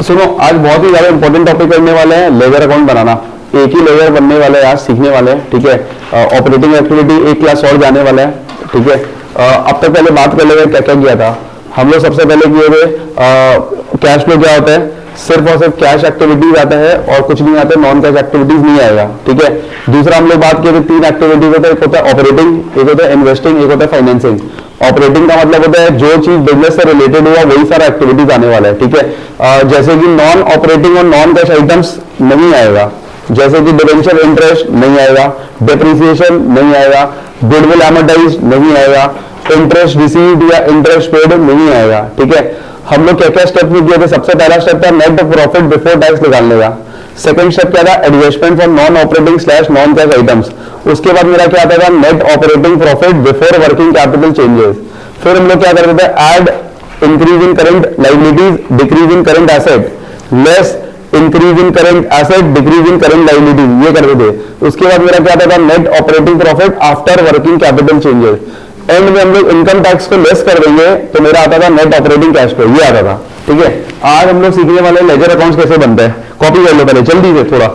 सुनो, आज बहुत ही ज्यादा इंपॉर्टेंट टॉपिक करने वाले हैं, लेजर अकाउंट बनाना। एक ही लेजर बनने वाले हैं, आज सीखने वाले हैं, ठीक है। ऑपरेटिंग एक्टिविटी एक क्लास और जाने वाला है, ठीक है। अब तक पहले बात कर लेंगे क्या क्या किया था हम लोग। सबसे पहले किए थे कैश फ्लो क्या होता है, सिर्फ और सिर्फ कैश एक्टिविटीज आता है और कुछ नहीं आता, नॉन कैश एक्टिविटीज नहीं आएगा, ठीक है। दूसरा हम लोग बात किए थे, तीन एक्टिविटीज होता है, एक होता है ऑपरेटिंग, एक होता है इन्वेस्टिंग, एक होता है फाइनेंसिंग। ऑपरेटिंग का मतलब होता है जो चीज बिजनेस से रिलेटेड हुआ वही सारा एक्टिविटीज आने वाला है, ठीक है। जैसे कि नॉन ऑपरेटिंग और नॉन कैश आइटम्स नहीं आएगा, जैसे कि डिवेंचर इंटरेस्ट नहीं आएगा, डेप्रिसिएशन नहीं आएगा, गुडविल एमोर्टाइज नहीं आएगा, इंटरेस्ट रिसीव्ड या इंटरेस्ट पेड नहीं आएगा, ठीक है। हम लोग क्या क्या स्टेप में किए थे, सबसे पहला स्टेप था नेट प्रॉफिट बिफोर टैक्स निकालने का। सेकंड स्टेप क्या था, adjustment for non operating slash non cash items. उसके बाद मेरा क्या आता था, net operating profit before working capital changes. फिर हम लोग क्या करते थे, add increase in current liabilities, decrease in current asset, less increase in current asset, decrease in current liabilities, ये करते थे। उसके बाद मेरा क्या आता था, net operating profit after working capital changes. And में हम लोग इनकम टैक्स को लेस कर देंगे तो मेरा आता था नेट ऑपरेटिंग कैश फ्लो, ये आता था, ठीक है। आज हम लोग सीखने वाले लेजर अकाउंट्स कैसे बनते हैं। कॉपी कर लो पहले जल्दी से थोड़ा।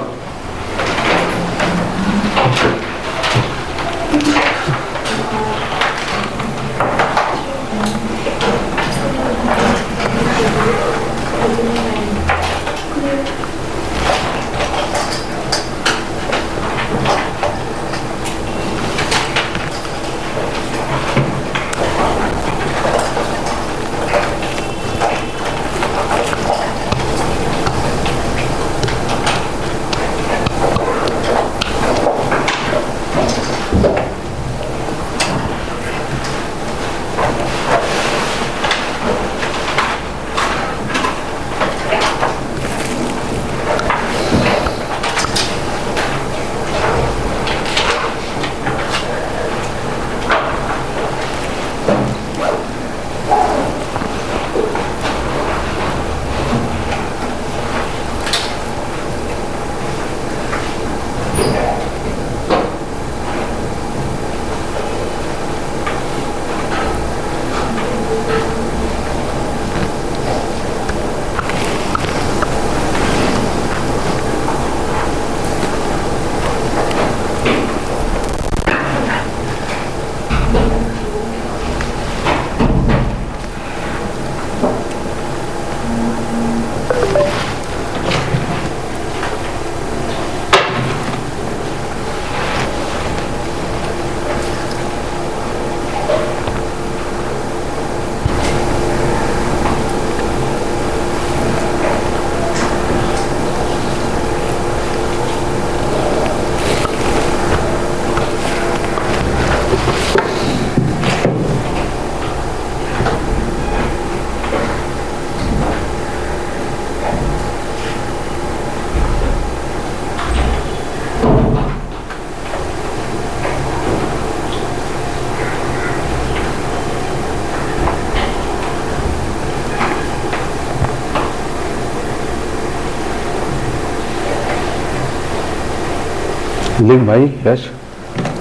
लिख भाई यश,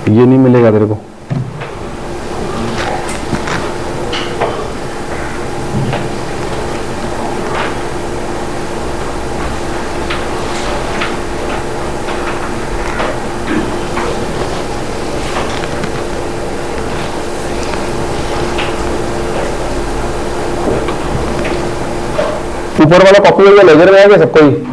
ये नहीं मिलेगा तेरे को। ऊपर वाला कॉपी या लेजर में आ गया सबको ही।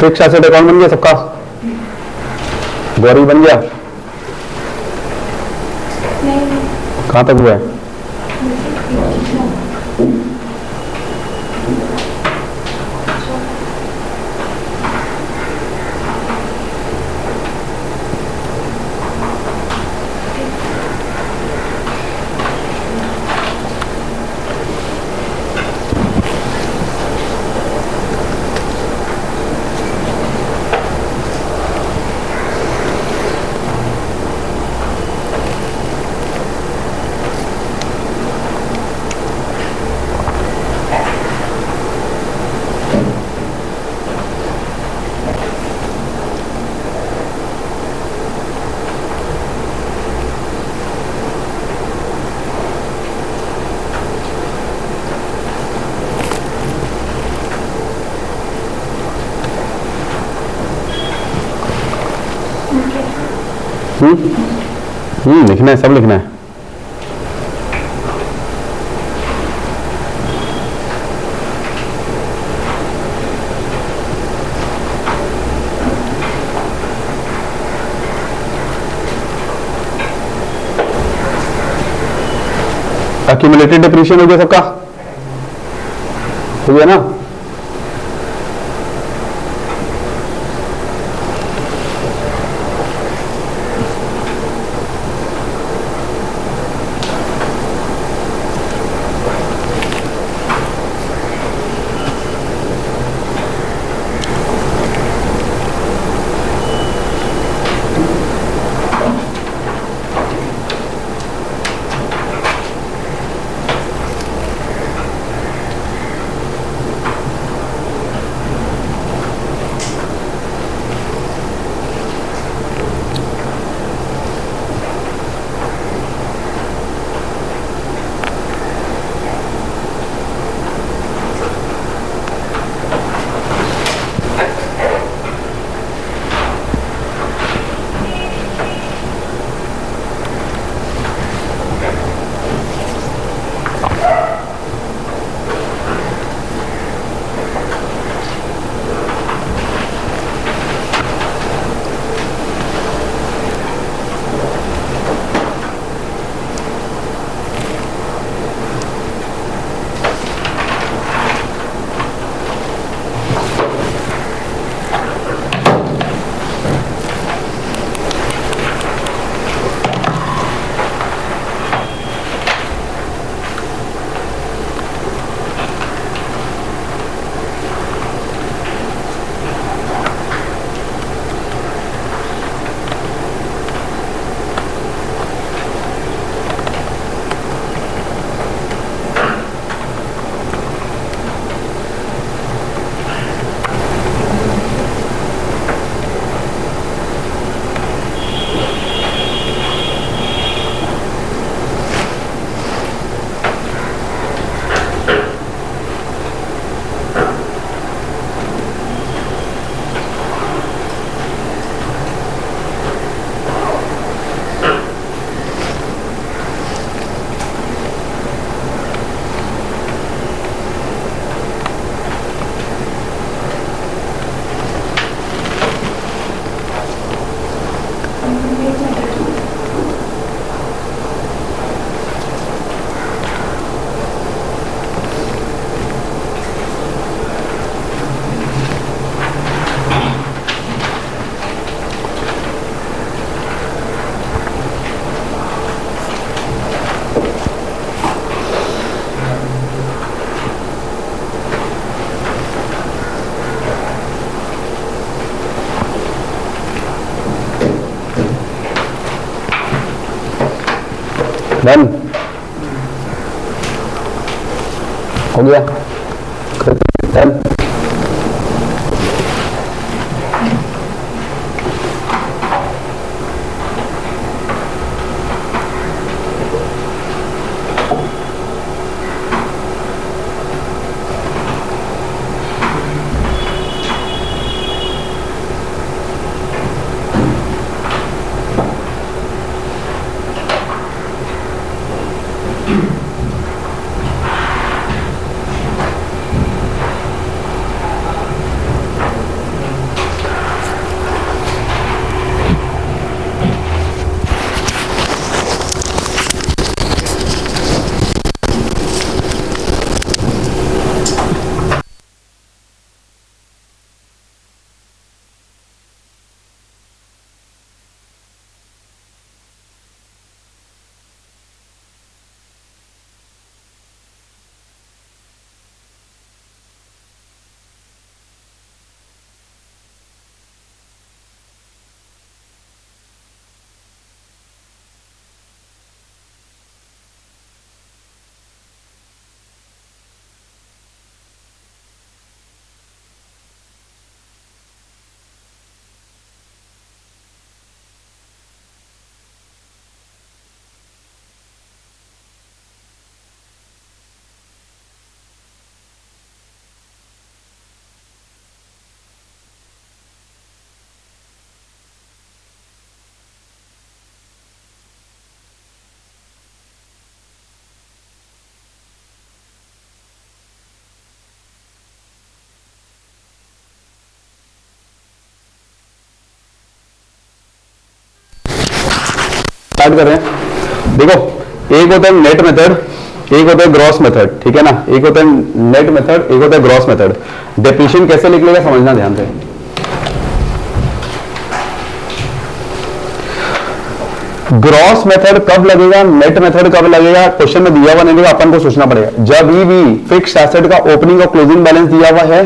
फिक्स एसेट अकाउंट बन गया सबका? गौरी बन गया? कहां तक हुआ है? लिखना है, सब लिखना है। एक्यूमुलेटेड डिप्रीशिएशन हो गया सबका? हो गया ना? डन हो गया। डन स्टार्ट कर रहे हैं। देखो एक होता है नेट मेथड, एक होता है ग्रॉस मेथड, ठीक है ना। एक होता है नेट मेथड, एक होता है ग्रॉस मेथड। डेप्रीशिएशन कैसे निकलेगा समझना ध्यान से। ग्रॉस मेथड कब लगेगा, नेट मेथड कब लगेगा, क्वेश्चन में दिया हुआ नहीं, अपन को सोचना पड़ेगा। जब भी फिक्स्ड एसेट का ओपनिंग और क्लोजिंग बैलेंस दिया हुआ है,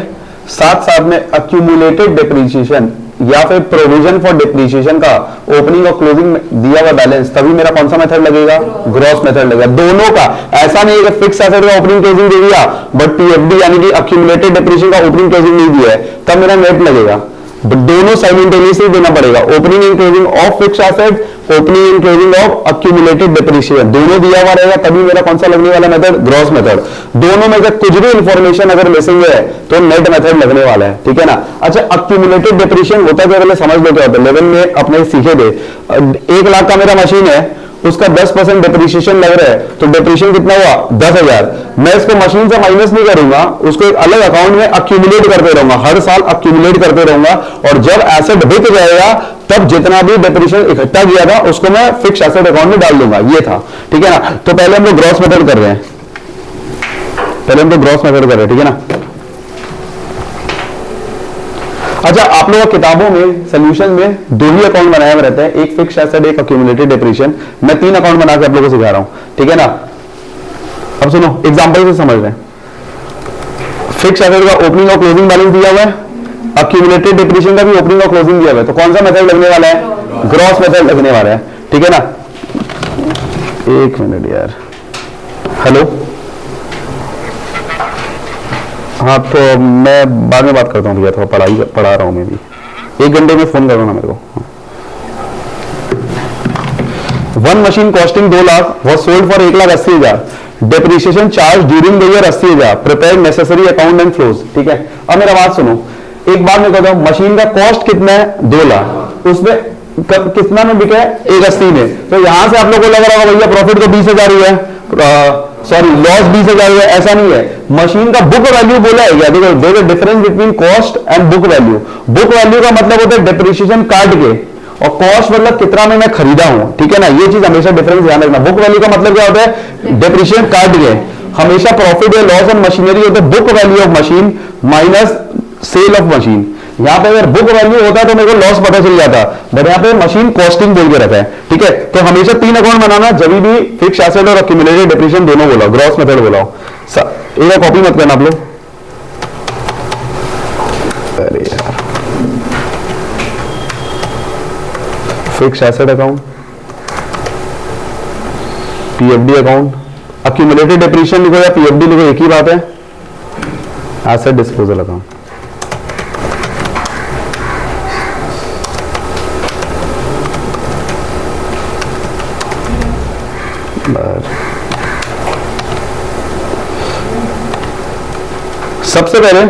साथ साथ में एक्यूमुलेटेड डेप्रीशिएशन या फिर प्रोविजन फॉर डेप्रीशिएशन का ओपनिंग और क्लोजिंग में दिया हुआ बैलेंस, तभी मेरा कौन सा मेथड लगेगा, ग्रॉस मेथड लगेगा। दोनों का, ऐसा नहीं है कि फिक्स एसेट का ओपनिंग क्लोजिंग दे दिया बट पीएफडी यानी कि एक्यूमुलेटेड डेप्रीशिएशन का ओपनिंग क्लोजिंग नहीं दिया है, तब मेरा नेट लगेगा। दोनों साइमल्टेनियसली देना पड़ेगा, opening and closing of fixed asset, opening and closing of accumulated depreciation, दोनों दिया हुआ रहेगा, तभी मेरा कौन सा लगने वाला मेथड, ग्रॉस मेथड। दोनों में से कुछ भी इंफॉर्मेशन अगर मिसिंग है तो नेट मेथड लगने वाला है, ठीक है ना। अच्छा, एक्यूमुलेटेड डेप्रीशिएशन होता है, पहले समझ लो क्या होता है, लेवल में अपने सीखे थे। 1 लाख का मेरा मशीन है, उसका 10% डेप्रीशिएशन लग रहा है, तो डेप्रीशिएशन कितना हुआ, 10,000। मैं इसको मशीन से माइनस नहीं करूंगा, उसको एक अलग अकाउंट में एक्यूमुलेट करते रहूंगा, हर साल एक्यूमुलेट करते रहूंगा, और जब एसेट बिक जाएगा तब जितना भी डेप्रीशिएशन इकट्ठा किया था उसको मैं फिक्स एसेट अकाउंट में डाल दूंगा। ये था, ठीक है ना। तो पहले हम लोग ग्रॉस मेथड कर रहे हैं, पहले हम लोग ग्रॉस मेथड कर रहे हैं, ठीक है ना। अच्छा, आप लोगों किताबों में सोल्यूशन में 2 ही अकाउंट बनाए हुए रहते हैं, एक फिक्स्ड एसेट, एक एक्यूमुलेटेड डेप्रीशिएशन। मैं 3 अकाउंट बना के आप लोगों को सिखा रहा हूं, ठीक है ना। अब सुनो, एग्जांपल से समझ रहे हैं। फिक्स्ड एसेट का ओपनिंग और क्लोजिंग बैलेंस दिया हुआ है, एक्यूमुलेटेड डेप्रीशिएशन का भी ओपनिंग और क्लोजिंग दिया हुआ है, तो कौन सा मेथड लगने वाला है, ग्रॉस मेथड लगने वाला है, ठीक है ना। 1 मिनट यार, हेलो, हाँ तो मैं बाद में बात करता हूँ भैया, थोड़ा पढ़ा रहा हूँ मैं भी, 1 घंटे में फोन करो ना मेरे को। 1 machine costing 2 lakh was sold for 1,80,000, depreciation charge during the year 80,000, prepare necessary account and flows, ठीक है। अब मेरा बात सुनो, एक बात मैं कहता हूँ, मशीन का कॉस्ट कितना है, 2 लाख, उसमें कितना में बिका है, 1,80 में, तो यहां से आप लोगों को लग रहा होगा भैया प्रॉफिट तो 20,000 हुआ है, सॉरी लॉस 20,000 हुआ है, ऐसा नहीं है। मशीन का बुक वैल्यू बोला है क्या, देखो there is difference between cost and book value. Book value का मतलब होता है डेप्रीशिएशन काट के, और कॉस्ट मतलब कितना में मैं खरीदा हूं, ठीक है ना। ये चीज हमेशा डिफरेंस ध्यान रखना। बुक वैल्यू का मतलब क्या होता है, डेप्रीशिएशन काट के। हमेशा प्रॉफिट या लॉस ऑन मशीनरी होता है book value of machine minus cell of machine. यहां पे अगर बुक वैल्यू होता तो मेरे को लॉस पता चल जाता, बट यहां पे मशीन कॉस्टिंग बोल के रखा है, ठीक है। तो हमेशा 3 अकाउंट बनाना, जब भी फिक्स एसेट और एक्यूमुलेटेड डेप्रीशिएशन दोनों बोला, ग्रॉस मेथड बोलाओ। एक कॉपी मत करना आप लोग, अरे यार, fix asset account, PFD account, accumulated depreciation लिखो या पीएफडी लिखो, एक ही बात है, एसेट डिस्पोजल अकाउंट। सबसे पहले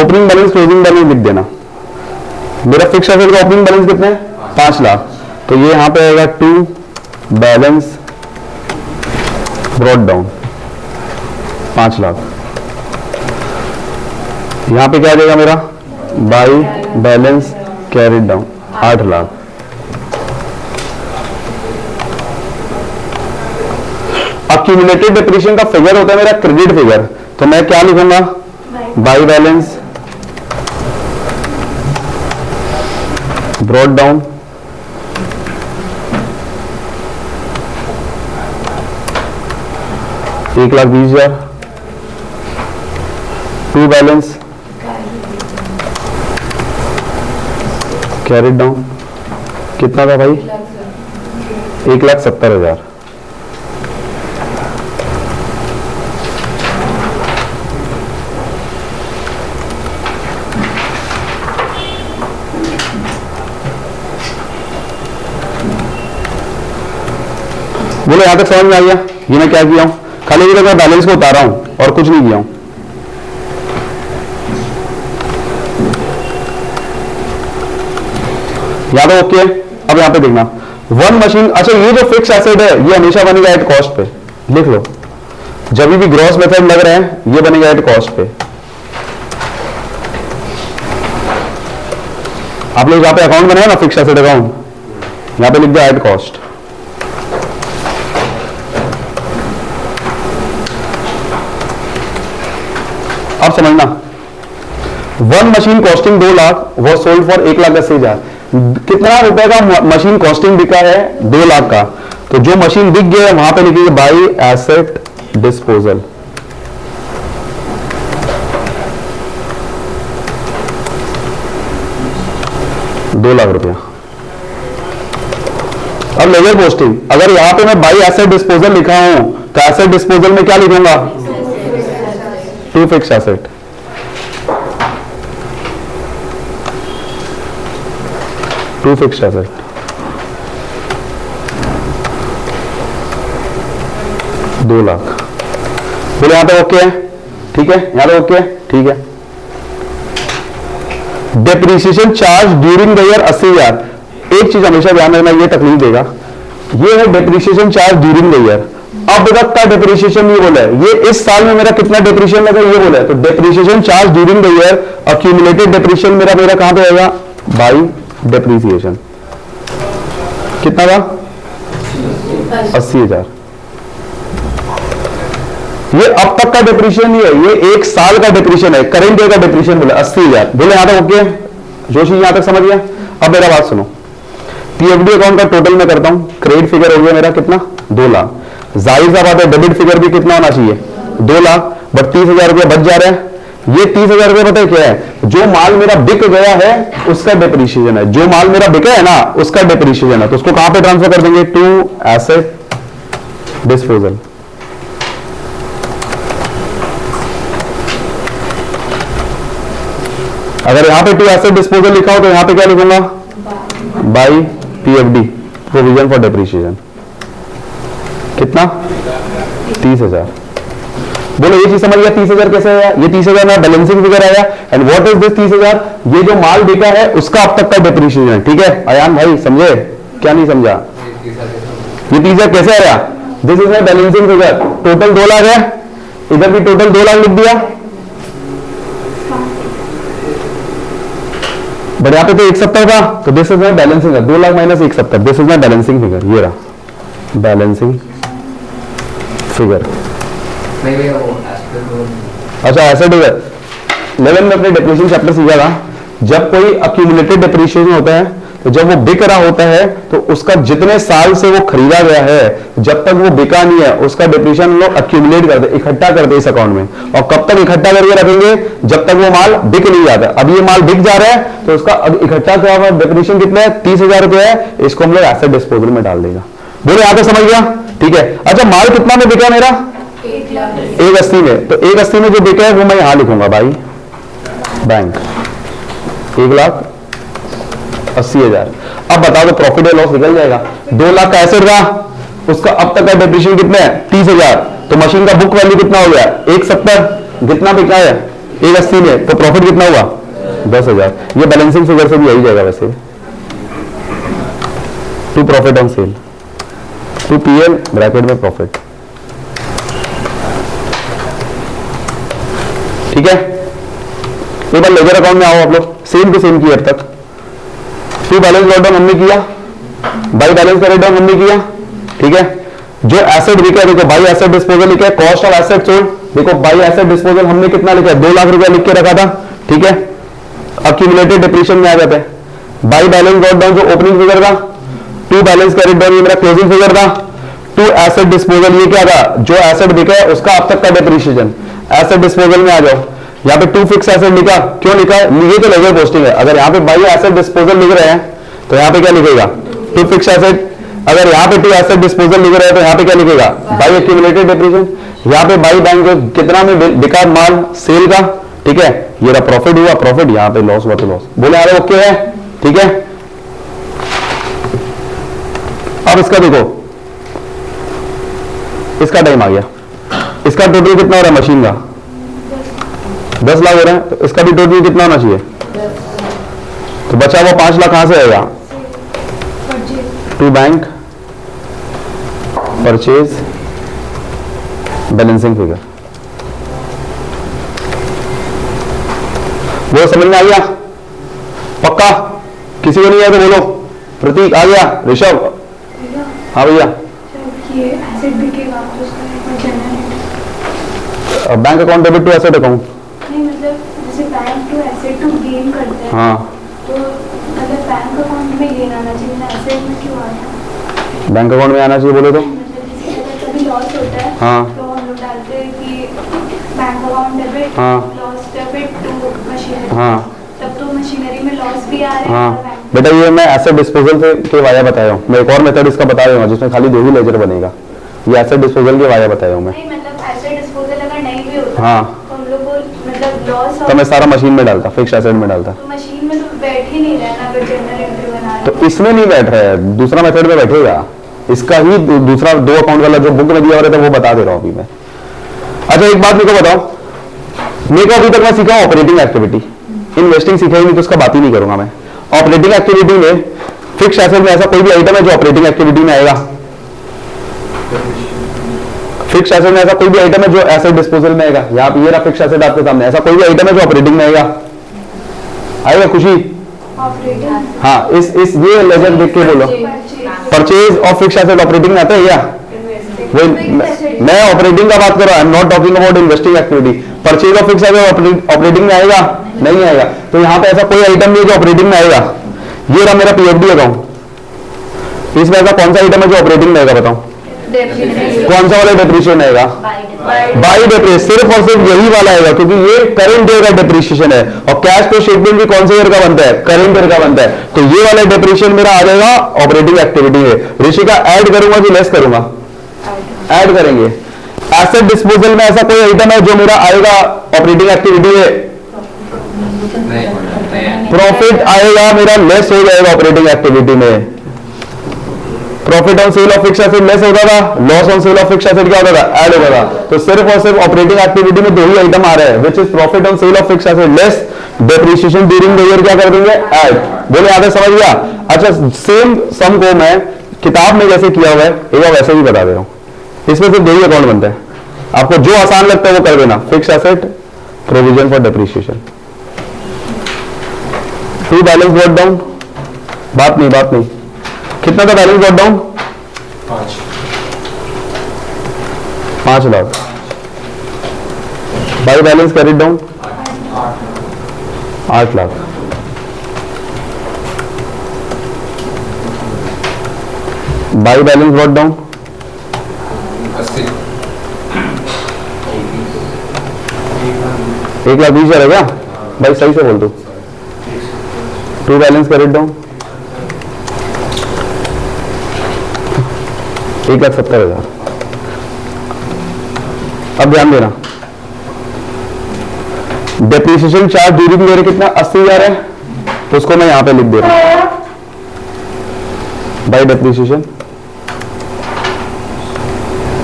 ओपनिंग बैलेंस क्लोजिंग बैलेंस लिख देना। मेरा फिक्स एसेट का ओपनिंग बैलेंस कितना है, 5 लाख, तो ये यहां पे आएगा to balance brought down 5 lakh. यहां पे क्या आ जाएगा मेरा, by balance carried down 8 lakh. Accumulated depreciation का फिगर होता है मेरा क्रेडिट फिगर, तो मैं क्या लिखूंगा, by balance brought down 1,20,000, to balance carried down कितना था भाई, 1,70,000। बोलो यहां तक समझ में आ गया, ये मैं क्या किया हूं, खाली ये मैं बैलेंस को उतारा हूं और कुछ नहीं किया हूं। याद है, ओके। अब यहां पे देखना, 1 मशीन, अच्छा ये जो फिक्स एसेट है ये हमेशा बनेगा एट कॉस्ट पे, लिख लो। जब भी ग्रॉस मेथड लग रहे हैं ये बनेगा एट कॉस्ट पे। आप लोग यहां पे अकाउंट बनाए ना फिक्स एसेट अकाउंट, यहां पे लिख दिया एट कॉस्ट। आप समझना, वन मशीन कॉस्टिंग 2 लाख वो सोल्ड फॉर 1,80,000। कितना रुपए का मशीन कॉस्टिंग बिका है? 2 लाख का। तो जो मशीन बिक गया है वहां पे लिखिए बाई एसेट डिस्पोजल। ₹2,00,000। अब लेजर पोस्टिंग, अगर यहां पे मैं बाई एसेट डिस्पोजल लिखा हूं तो एसेट डिस्पोजल में क्या लिखूंगा? 2 fix asset. To fix asset, ₹2,00,000। बोले यहां पे ओके है, ठीक है, यहां पे ओके है, ठीक है। Depreciation charge during the year 80,000। एक चीज हमेशा ध्यान रखना, ये तकलीफ देगा, ये है depreciation charge during the year. अब तक का डेप्रिसिएशन नहीं बोला है, ये इस साल में मेरा कितना डेप्रिसिएशन लगा ये बोला है। तो depreciation charge during the year, accumulated depreciation मेरा कहां पे आएगा? By depreciation. कितना का? 80,000। ये अब तक का डिप्रीशिएशन नहीं है, ये 1 साल का डिप्रीशिएशन है, करेंट ईयर का डिप्रीशिएशन बोले 80,000। बोले यहां तक ओके? जोशी यहां तक समझ गया? अब मेरा बात सुनो, पीएफडी अकाउंट का टोटल मैं करता हूं, क्रेडिट फिगर हो गया मेरा कितना? 2 लाख। जाहिर सा बात है डेबिट फिगर भी कितना होना चाहिए? 2 लाख, बट 30,000 रुपया बच जा रहा है। ये 30,000 रुपये पता है क्या है? जो माल मेरा बिक गया है उसका डिप्रीशिएशन है, जो माल मेरा बिका है ना उसका डिप्रीशिएशन है। तो उसको कहां पे ट्रांसफर कर देंगे? To asset disposal. अगर यहां पे टू एसेट डिस्पोजल लिखा हो तो यहां पे क्या लिखूंगा? By PFD, provision for depreciation. कितना? 30,000। बोलो ये चीज समझ गया? 30,000 कैसे आया? ये 30,000 में बैलेंसिंग फिगर आया। And what is this 30,000? ये जो माल बिका है उसका अब तक का डिप्रीशिएशन है, ठीक है। अयान भाई समझे क्या? नहीं समझा? ये 30,000 कैसे आया? This is my balancing figure. Total 2 lakh है, इधर भी टोटल 2 लाख लिख दिया, बट यहाँ पे तो 170 का, तो this is my balancing figure. 2 lakh minus 170, this is my balancing figure. ये रहा बैलेंसिंग फिगर। अच्छा एसेट फिगर 11 में अपने डेप्रिसिएशन चैप्टर सीखा था। जब कोई अक्यूमुलेटेड डेप्रिसिएशन होता है तो जब वो बिक रहा होता है तो उसका जितने साल से वो खरीदा गया है जब तक वो बिका नहीं है उसका डेप्रिसिएशन लोग अक्यूमुलेट करते, इकट्ठा करते इस अकाउंट में। और कब तक इकट्ठा करके रखेंगे? जब तक वो माल बिक नहीं जाता। अब ये माल बिक जा रहा है तो उसका अब इकट्ठा किया हुआ डेप्रिसिएशन कितना है? 30,000 रुपए है। इसको हम लोग एसेट डिस्पोजल में डाल देगा। बोले यहां पे समझ गया? ठीक है। अच्छा माल कितना में बिका मेरा? 1,80 में। तो 1,80 में जो बिका है वो मैं यहां लिखूंगा भाई बैंक 1,80,000। अब बताओ तो प्रॉफिट या लॉस निकल जाएगा। 2 लाख का एसेट था, उसका अब तक का डेप्रिसिएशन कितना है? 30,000। तो मशीन का बुक वैल्यू कितना हो गया? 170। कितना बिका है? 1,80 में। तो प्रॉफिट कितना हुआ? 10,000। ये बैलेंसिंग फिगर से भी आई जाएगा वैसे। To profit on sale, to PL bracket में प्रॉफिट, ठीक है। एक बार लेजर अकाउंट में आओ आप लोग, सेम टू सेम की अब तक। टू बैलेंस नोट डाउन हमने किया, बाई बैलेंस का डाउन हमने किया, ठीक है। जो एसेट बिका देखो बाई एसेट डिस्पोजल लिखा है, कॉस्ट ऑफ एसेट सोल्ड देखो बाई एसेट डिस्पोजल हमने कितना लिखा है? 2 लाख रुपया लिख के रखा था, ठीक है। अक्यूमुलेटेड डिप्रीशिएशन में आ जाता है। बाई बैलेंस नोट डाउन जो ओपनिंग फिगर था, टू बैलेंस कैरिड डाउन ये मेरा क्लोजिंग फिगर था, टू एसेट डिस्पोजल ये क्या था? जो एसेट बिका है उसका अब तक का डिप्रीशिएशन। एसेट डिस्पोजल में आ जाओ, यहाँ पे टू फिक्स एसेट लिखा, क्यों लिखा है? ये तो लेजर पोस्टिंग है। अगर यहाँ पे बाई एसेट डिस्पोजल लिख रहे हैं तो यहाँ पे क्या लिखेगा? To fix asset. अगर यहाँ पे टू एसेट डिस्पोजल लिख रहे हैं तो यहाँ पे क्या लिखेगा? By accumulated depreciation. यहाँ पे बाई बैंक कितना में बिका माल सेल का, ठीक है। ये रहा प्रॉफिट हुआ, प्रॉफिट, यहाँ पे लॉस हुआ तो लॉस। बोले अरे ओके है, ठीक है। अब इसका देखो, इसका टाइम आ गया, इसका टोटल कितना हो रहा है मशीन का? 10 लाख हो रहा है, तो इसका भी टोटल कितना होना चाहिए? तो बचा वो 5 लाख कहां से आएगा? To bank purchase balancing figure. वो समझ में आ गया? पक्का? किसी को नहीं आया तो बोलो। प्रतीक आ गया? ऋषभ? हाँ भैया। Bank account debit to asset account. जैसे bank to asset to gain करते हैं, हाँ तो मतलब बैंक अकाउंट में गेन आना चाहिए ना, एसेट में क्यों आना? बैंक अकाउंट में आना चाहिए बोले तो मतलब जैसे अगर कभी लॉस होता है हाँ तो हम लोग डालते हैं कि बैंक अकाउंट डेबिट, हाँ लॉस डेबिट टू मशीनरी, हाँ तब तो मशीनरी में लॉस भी आ रहे हैं हाँ और बैंक बेटा ये मैं एसेट डिस्पोजल के वाया बताया हूँ। मैं एक और मेथड इसका बता रहा हूँ जिसमें खाली 2 ही लेजर बनेगा। ये एसेट डिस्पोजल के वाया बताया हूँ मैं। नहीं, मतलब एसेट डिस्पोजल अगर नहीं भी होता हाँ तो हम लोग को मतलब लॉस तो मैं सारा मशीन में डालता, फिक्स एसेट में डालता। तो मशीन में तो बैठ ही नहीं रहना अगर जनरल एंट्री बना रहे तो इसमें नहीं बैठ रहा है, दूसरा मेथड में बैठेगा। इसका ही दूसरा 2 अकाउंट वाला जो बुक में दिया हुआ रहता है वो बता दे रहा हूँ अभी मैं। अच्छा एक बात मेरे को बताओ, मेरे को अभी तक मैं सीखा ऑपरेटिंग एक्टिविटी, इन्वेस्टिंग सीखा ही नहीं तो उसका बात ही नहीं करूंगा मैं। ऑपरेटिंग एक्टिविटी में फिक्स एसेट में ऐसा कोई भी आइटम है जो ऑपरेटिंग एक्टिविटी में आएगा? फिक्स एसेट में ऐसा कोई भी आइटम है जो एसेट डिस्पोजल में आएगा? यहाँ पे ये रहा फिक्स एसेट आपके सामने, ऐसा कोई भी आइटम है जो ऑपरेटिंग में आएगा? आएगा खुशी? ऑपरेटिंग हाँ इस ये लेजर देख के बोलो, purchase of fix asset operating में आता है क्या? वो मैं ऑपरेटिंग का बात कर रहा हूं, I am not talking about investing activity. Purchase of fix asset operating में आएगा? नहीं आएगा। तो यहाँ पे ऐसा कोई आइटम नहीं है जो ऑपरेटिंग में आएगा। ये रहा मेरा पीएफडी अकाउंट, इसमें ऐसा कौन सा आइटम है जो ऑपरेटिंग में आएगा बताओ? कौन सा वाला डेप्रिसिएशन आएगा? बाई डेप्रिसिएशन, सिर्फ और सिर्फ यही वाला आएगा क्योंकि ये करंट ईयर का डेप्रिसिएशन है और कैश फ्लो स्टेटमेंट भी कौन से ईयर का बनता है? करंट ईयर का बनता है। तो ये वाला डेप्रिसिएशन मेरा आ जाएगा ऑपरेटिंग एक्टिविटी में। ऋषिका ऐड करूंगा कि लेस करूंगा? ऐड करेंगे। एसेट डिस्पोजल में ऐसा कोई आइटम है जो मेरा आएगा ऑपरेटिंग एक्टिविटी में? प्रॉफिट आएगा मेरा, लेस हो जाएगा ऑपरेटिंग एक्टिविटी में। Profit on sale of fix asset less होता था, loss on sale of fix asset क्या होता था? ऐड होता था। तो सिर्फ और सिर्फ ऑपरेटिंग एक्टिविटी में 2 ही आइटम आ रहे हैं, which is profit on sale of fix asset less depreciation during the year. क्या कर देंगे? ऐड। बोले आगे समझ गया? अच्छा सेम सम को मैं किताब में जैसे किया हुआ है एक बार वैसे ही बता दे रहा हूं। इसमें सिर्फ 2 ही अकाउंट बनता है, आपको जो आसान लगता है वो कर देना। Fix asset, provision for depreciation, 2 balance brought down, बात नहीं। कितना था balance brought down? 5 lakh. By balance carried down 8 lakh. By balance brought down 1,20,000 है क्या भाई? सही से बोल दो। 2 बैलेंस कैरिड डाउन 1,70,000। अब ध्यान देना, डेप्रिसिएशन चार्ज ड्यूरिंग मेरे कितना 80,000 है, तो उसको मैं यहां पे लिख दे रहा हूं बाई डेप्रिसिएशन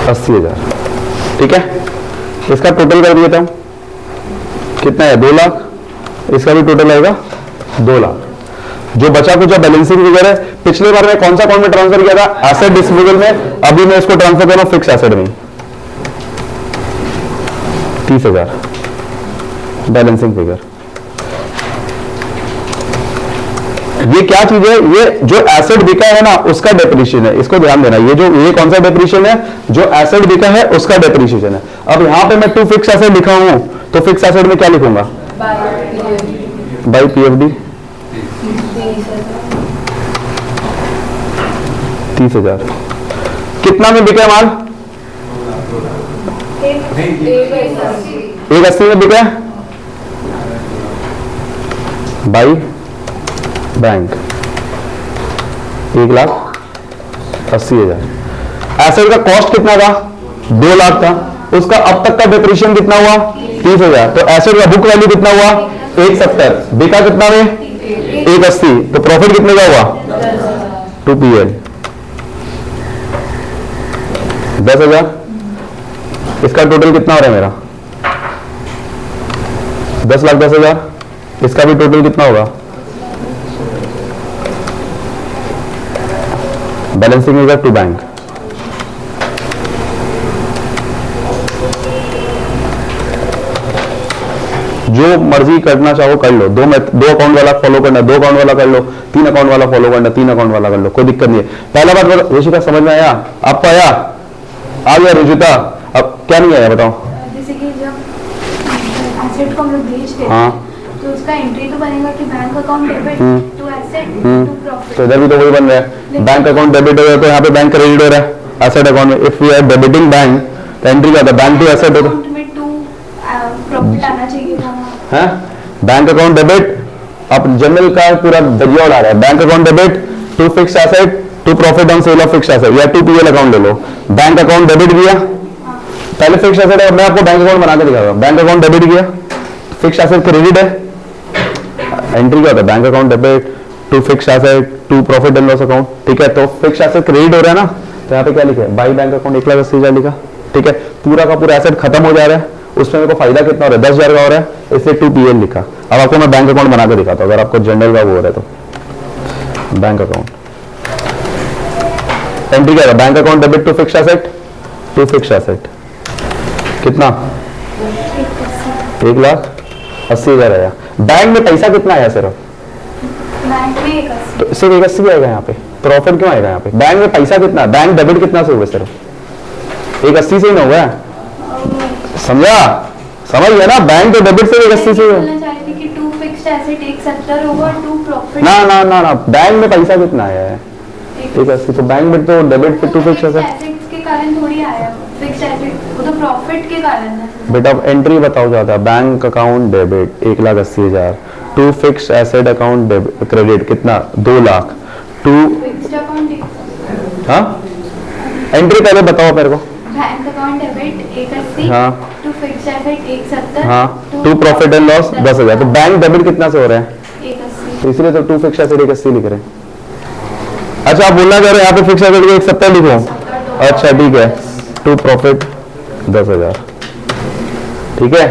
80,000। ठीक है, इसका टोटल कर देता हूं, कितना है? 2 लाख। इसका भी टोटल आएगा 2 लाख। जो बचा कुछ बैलेंसिंग फिगर है, पिछले बार में कौन सा अकाउंट में ट्रांसफर किया था? एसेट डिस्पोजल में। अभी मैं इसको ट्रांसफर कर रहा हूं फिक्स एसेट में। 30,000 बैलेंसिंग फिगर। ये क्या चीज है? ये जो एसेट बिका है ना उसका डेप्रिसिएशन है, इसको ध्यान देना। ये कौन सा डेप्रिसिएशन है? जो एसेट बिका है उसका डेप्रिसिएशन है। अब यहां पे मैं 2 फिक्स एसेट लिखा हूं तो फिक्स एसेट में क्या लिखूंगा? By PFD 30,000। कितना में बिका माल? 1,80 में बिका बाई बैंक 1,80,000। एसेट का कॉस्ट कितना था? 2 लाख था। उसका अब तक का डेप्रिसिएशन कितना हुआ? 30,000। तो एसेट का बुक वैल्यू कितना हुआ? 170। बिका कितना में? 1,80। तो प्रॉफिट कितने का हुआ? 2 PL 10,000। इसका टोटल कितना हो रहा है मेरा? 10,10,000। इसका भी टोटल कितना होगा? Balancing figure to bank. जो मर्जी करना चाहो कर लो। 2 अकाउंट वाला फॉलो करना, 2 अकाउंट वाला कर लो, 3 अकाउंट वाला फॉलो करना, 3 अकाउंट वाला कर लो, कोई दिक्कत नहीं है। पहला बात रुचिता समझ में आया? आपको आया? आ गया रुचिता? अब क्या नहीं आया बताओ? जैसे कि जब एसेट को हम लोग बेच देते हाँ। हैं तो उसका एंट्री तो बनेगा कि bank account debit to asset to profit. तो इधर भी तो वही बन रहा है, बैंक अकाउंट डेबिट हो रहा है तो यहाँ पे बैंक क्रेडिट हो रहा है एसेट अकाउंट में। If we are debiting bank तो एंट्री क्या था, बैंक टू एसेट होता अकाउंट में टू प्रॉफिट आना चाहिए था वहाँ। है। बैंक अकाउंट डेबिट, अब जनरल का पूरा दरिया उड़ा रहा है। Bank account debit to fix asset to profit on sale of fix asset, या टू पीएल अकाउंट ले लो। बैंक अकाउंट डेबिट किया, पहले फिक्स एसेट है, मैं आपको बैंक अकाउंट बना के दिखाऊंगा। बैंक अकाउंट डेबिट किया, फिक्स एसेट क्रेडिट है, एंट्री क्या होता है, bank account debit to fix asset to profit and loss account. ठीक है, तो फिक्स एसेट क्रेडिट हो रहा है ना, तो यहाँ पे क्या लिखा है, बाई बैंक अकाउंट 1,80,000 लिखा। ठीक है, पूरा का पूरा एसेट खत्म हो जा रहा है, उसमें मेरे को फायदा कितना हो रहा है, 10,000 का हो रहा है, इसलिए 2 PL लिखा। अब आपको मैं बैंक अकाउंट बना के दिखाता हूँ, अगर आपको जनरल का वो हो रहा है तो। बैंक अकाउंट एंट्री क्या है, bank account debit to fix asset to fix asset, कितना 1,80,000 आया। बैंक में पैसा कितना आया सिर्फ, बैंक में 180। तो सिर्फ 180 आएगा यहाँ पे, प्रॉफिट क्यों आएगा यहाँ पे? बैंक में पैसा कितना है, बैंक डेबिट कितना से हुआ, सिर्फ 180 से ही ना हुआ है, समझा? समझ गया ना, बैंक तो डेबिट से 180 से हुआ। बोलना चाह रही थी कि टू फिक्स्ड एसेट 170 होगा, टू प्रॉफिट ना ना ना ना, बैंक में पैसा कितना आया है 180, तो बैंक में तो डेबिट पे टू फिक्स एसेट। एसेट्स के कारण थोड़ी आया, फिक्स्ड एसेट वो तो प्रॉफिट के कारण है। बेटा अब एंट्री बताओ ज्यादा, bank account debit 1,80,000 to fix asset account credit कितना 2 लाख टू, फिक्स्ड अकाउंट हाँ एंट्री पहले बताओ मेरे को। बैंक अकाउंट डेबिट 180, हाँ। टू फिक्स्ड एसेट 170, हाँ, टू प्रॉफिट एंड लॉस 10,000, तो बैंक डेबिट कितना से हो रहा है, 180। तो इसलिए तो टू फिक्स एसेट 180 लिख रहे हैं। अच्छा आप बोलना चाह रहे हैं यहाँ पे फिक्स एसेट को 170 लिखो, अच्छा ठीक है, टू प्रॉफिट 10,000, ठीक है।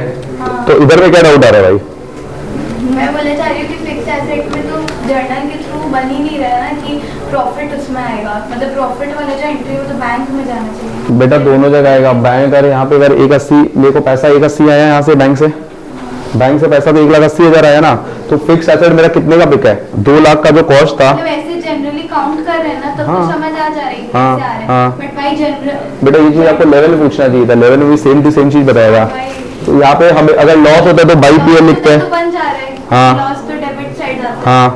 तो इधर में क्या डाउट आ रहा है भाई? मैं बोलना चाह रही हूँ कि फिक्स्ड एसेट में तो जर्नल के थ्रू बन ही नहीं रहा ना कि प्रॉफिट उसमें आएगा, मतलब प्रॉफिट वाला जो एंट्री वो तो बैंक में जाना चाहिए। बेटा दोनों जगह आएगा, बैंक अगर यहाँ पे अगर 180 मेरे को पैसा 180 आया यहाँ से बैंक से पैसा तो 1,80,000 आया ना, तो फिक्स एसेट मेरा कितने का बिका है, 2 लाख का जो कॉस्ट था। मतलब ऐसे जनरली काउंट कर रहे हैं ना, तब हाँ। तो समझ आ जा रही है हाँ, कैसे आ रहा हाँ। है, बट भाई जनरल बेटा ये चीज आपको लेवल में पूछना चाहिए था, लेवल में भी सेम चीज बताएगा। तो यहाँ पे हमें अगर लॉस होता है तो बाई पीएल लिखते हैं, तो बन जा रहा है। हाँ। लॉस तो डेबिट साइड आता है। हाँ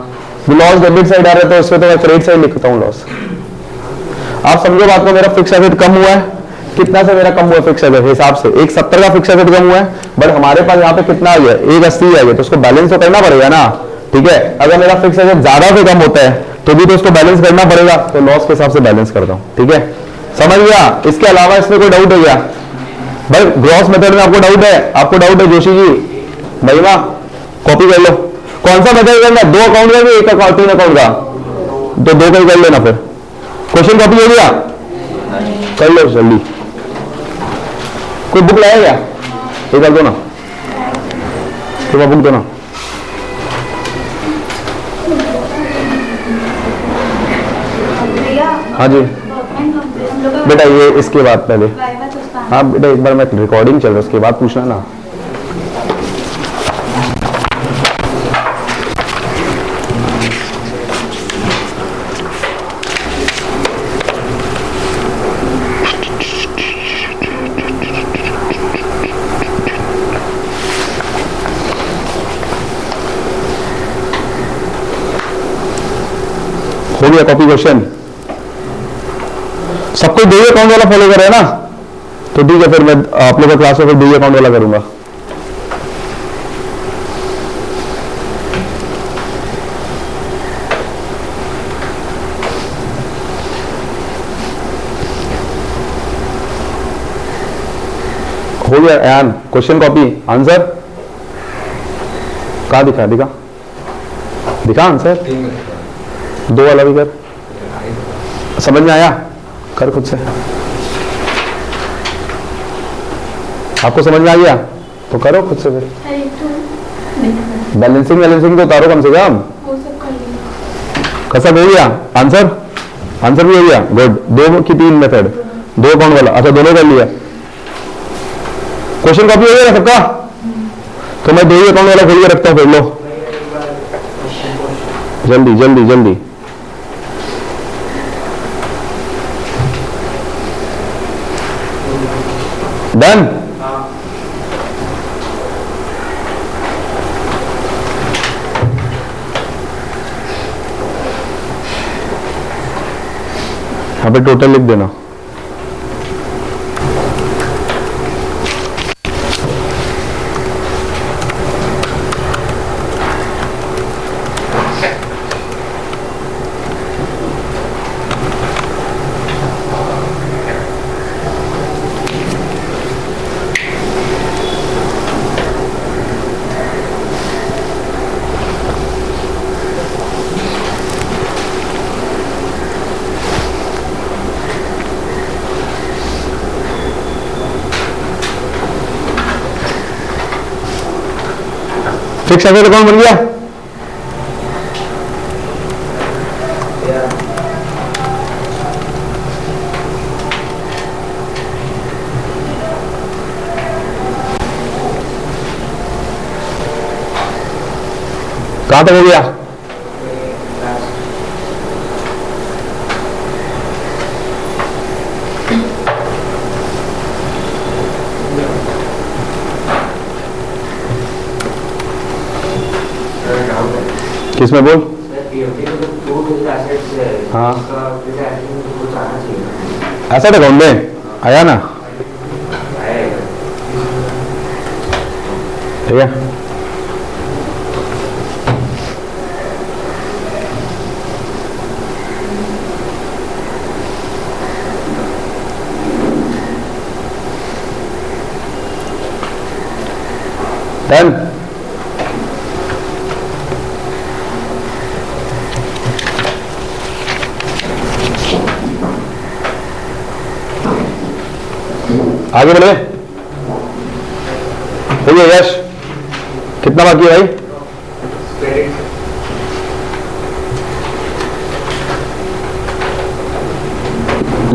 लॉस डेबिट साइड आ रहा है तो उसमें तो मैं क्रेडिट साइड लिखता हूँ लॉस। आप समझो बात को, मेरा फिक्स एसेट कम हुआ है, कितना से मेरा कम हुआ फिक्स एसेट हिसाब से 170 का फिक्स एसेट कम हुआ है, बट हमारे पास यहाँ पे कितना आ गया 180 आ गया, तो उसको बैलेंस तो करना पड़ेगा ना। ठीक है, अगर मेरा फिक्स एसेट ज्यादा से कम होता है तो भी तो उसको बैलेंस करना पड़ेगा, तो लॉस के हिसाब से बैलेंस करता हूँ। ठीक है, समझ गया? इसके अलावा इसमें कोई डाउट हो गया भाई? ग्रॉस मेथड में आपको डाउट है? आपको डाउट है जोशी जी? महिमा कॉपी कर लो, कौन सा मेथड करना है, 2 अकाउंट का कि 1 अकाउंट 3 अकाउंट का, तो 2 का ही कर लेना। फिर क्वेश्चन कॉपी हो गया, कर लो जल्दी। कोई बुक लाया क्या? ये कर दो ना, तो बुक दो ना। भैया हाँ जी हम लोग बेटा, ये इसके बाद पहले, वाइवा तो उसका हाँ बेटा एक बार मैं रिकॉर्डिंग चल रहा है उसके बाद पूछना ना। हो गया कॉपी क्वेश्चन? सबको दो ही अकाउंट वाला फॉलो कर रहे हैं ना, तो ठीक है, फिर मैं आप लोगों का क्लास में फिर दो ही अकाउंट वाला करूंगा। हो गया यान, क्वेश्चन कॉपी आंसर कहाँ दिखा दिखा आंसर, 2 वाला भी कर, समझ में आया? कर खुद से, आपको समझ में आ गया तो करो खुद से। फिर बैलेंसिंग तो उतारो कम से कम। वो सब कर लिया। खत्म हो गया आंसर भी हो गया, गुड। 2 की 3 मेथड, 2 अकाउंट वाला, अच्छा दोनों कर लिया। क्वेश्चन कॉपी हो गया ना सबका? तो मैं 2 ही अकाउंट वाला खोल के रखता हूँ, फिर लो जल्दी। डन? यहाँ पे टोटल लिख देना। फिक्स एसेट अकाउंट बन गया। कहां तक हो गया? किसमें बोल? हाँ एसेट अकाउंट में आया ना, ठीक है। डन। आगे बढ़े। हो गया यश, कितना बाकी है भाई?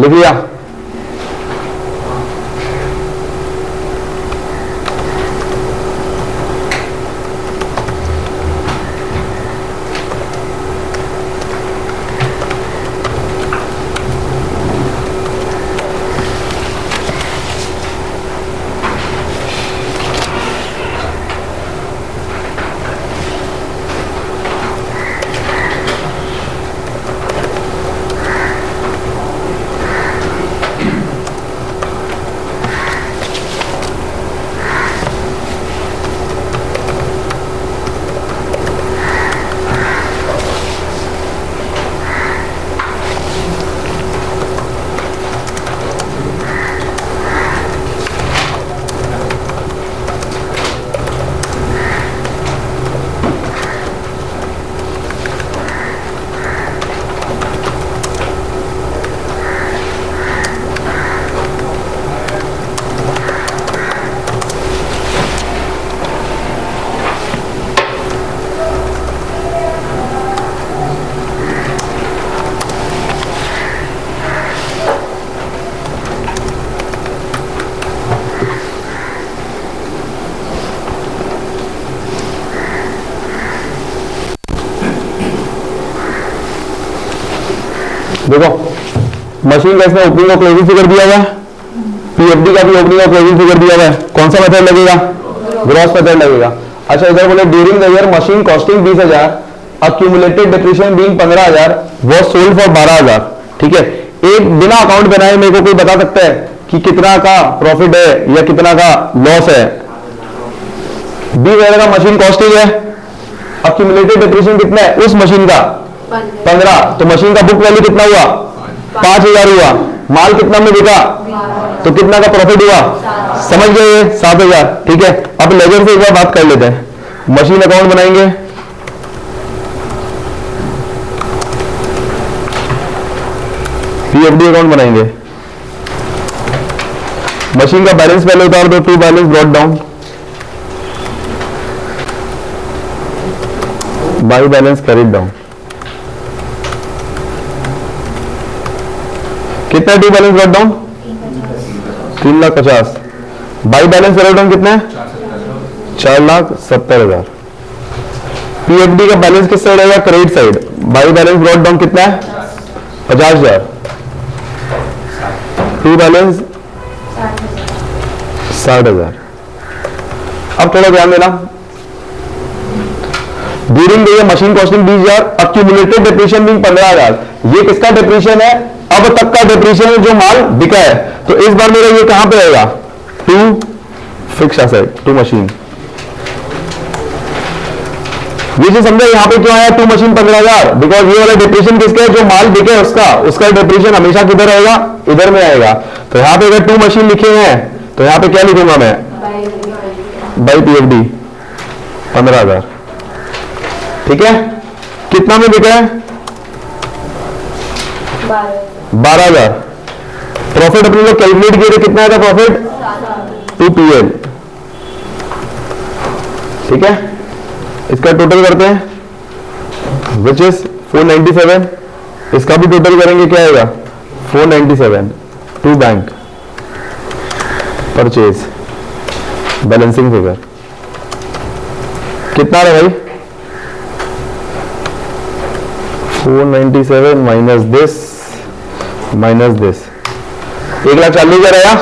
लिख लिया। देखो मशीन का इसमें ओपनिंग और क्लोजिंग फिगर दिया हुआ है, पीएफडी का भी ओपनिंग और क्लोजिंग फिगर दिया हुआ है। कौन सा मेथड लगेगा? ग्रॉस मेथड लगेगा। अच्छा इधर बोले during the year machine costing 20,000, accumulated depreciation being 15,000, वो सोल्ड फॉर 12,000। ठीक है, एक बिना अकाउंट बनाए मेरे को कोई बता सकता है कि कितना का प्रॉफिट है या कितना का लॉस है? 20,000 का मशीन कॉस्टिंग है, अक्यूमुलेटेड डिप्रिसिएशन कितना है उस मशीन का? 15। तो मशीन का बुक वैल्यू कितना हुआ? 5,000 हुआ। माल कितना में बिका? तो कितना का प्रॉफिट हुआ? समझ गए? 7,000। ठीक है, अब लेजर से एक बार बात कर लेते हैं। मशीन अकाउंट बनाएंगे, पीएफडी अकाउंट बनाएंगे। मशीन का बैलेंस पहले उतार दो, to balance brought down, by balance carried down. कितना to balance brought down? 3,50,000। By balance carried down कितना है? 4,70,000। पीएफडी का बैलेंस किस साइड आएगा? Credit side. By balance brought down कितना है? 50,000। To balance 60,000। अब थोड़ा ध्यान देना, during the year machine costing 20,000, accumulated depreciation being 15,000। ये किसका डिप्रिसिएशन है? अब तक का डिप्रीशिएशन जो माल बिका है, तो इस बार मेरा ये कहां पे आएगा, to fix asset, to machine. ये जो समझा यहां पे क्यों आया टू मशीन 15,000, बिकॉज ये वाला डिप्रीशिएशन किसका है, जो माल बिके उसका डिप्रीशिएशन हमेशा किधर आएगा, इधर में आएगा। तो यहां पे अगर टू मशीन लिखे हैं तो यहां पे क्या लिखूंगा मैं, बाई पीएफडी 15,000। ठीक है, कितना में बिका है, 12,000। प्रॉफिट अपने लोग कैलकुलेट किए थे, कितना आया था प्रॉफिट, 2PL। ठीक है, इसका टोटल करते हैं विच इज 497, इसका भी टोटल करेंगे, क्या आएगा 497। To bank purchase balancing figure कितना है भाई, 497 माइनस दिस 1,40,000 आया।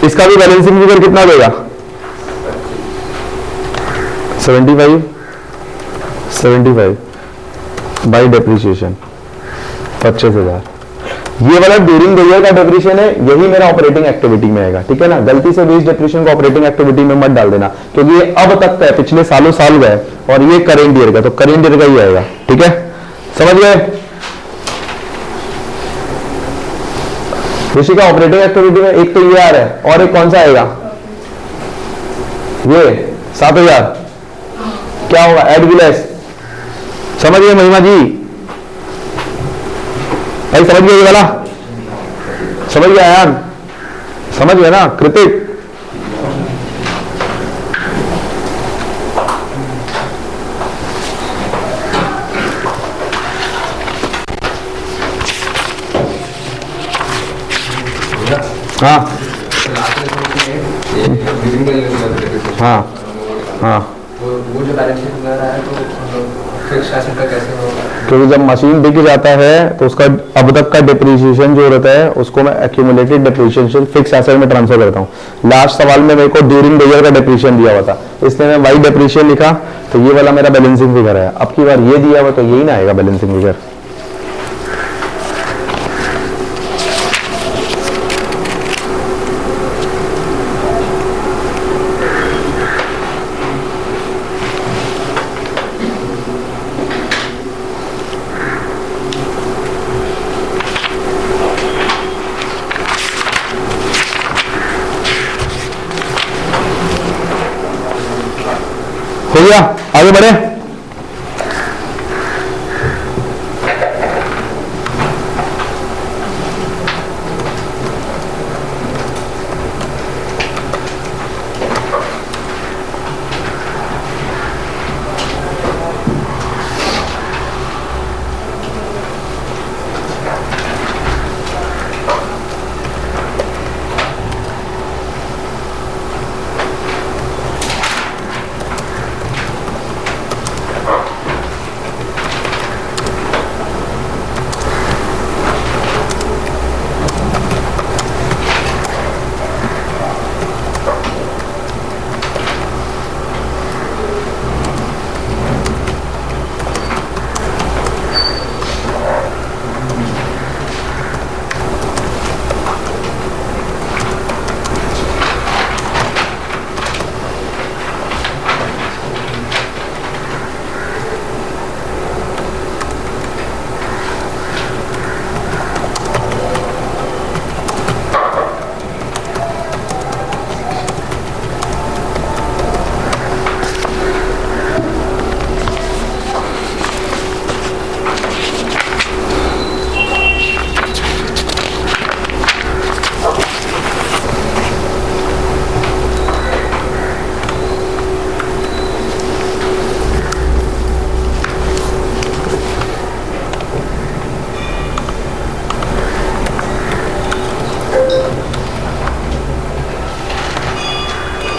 इसका भी बैलेंसिंग फिगर कितना देगा, 75 बाई डेप्रीशिएशन 25,000। ये वाला ड्यूरिंग द ईयर का डेप्रीशिएशन है, यही मेरा ऑपरेटिंग एक्टिविटी में आएगा। ठीक है ना, गलती से बेस डेप्रीशिएशन को ऑपरेटिंग एक्टिविटी में मत डाल देना, क्योंकि ये अब तक का है, पिछले सालों साल गए, और ये करेंट ईयर का, तो करेंट ईयर का ही आएगा। ठीक है, समझ गए। ऋषि का ऑपरेटिंग एक्टिविटी में एक तो ये आ रहा है, और एक कौन सा आएगा, ये 7,000 क्या होगा, एड विलेस। समझ गए महिमा जी, भाई समझ गए ये वाला, समझ गया यार, समझ गया ना कृतिक। हाँ हाँ हाँ, वो जो बैलेंस शीट बना रहा है तो फिक्स्ड एसेट का कैसे होगा? क्योंकि जब मशीन बिक जाता है तो उसका अब तक का डिप्रीशिएशन जो रहता है उसको मैं एक्यूमुलेटेड डिप्रीशिएशन फिक्स एसेट में ट्रांसफर करता हूँ। लास्ट सवाल में मेरे को ड्यूरिंग द ईयर का डिप्रीशिएशन दिया हुआ था, इसलिए मैं वाई डिप्रीशिएशन लिखा, तो ये वाला मेरा बैलेंसिंग फिगर है। अब की बार ये दिया हुआ तो यही ना आएगा बैलेंसिंग फिगर। हो गया, आगे बढ़े।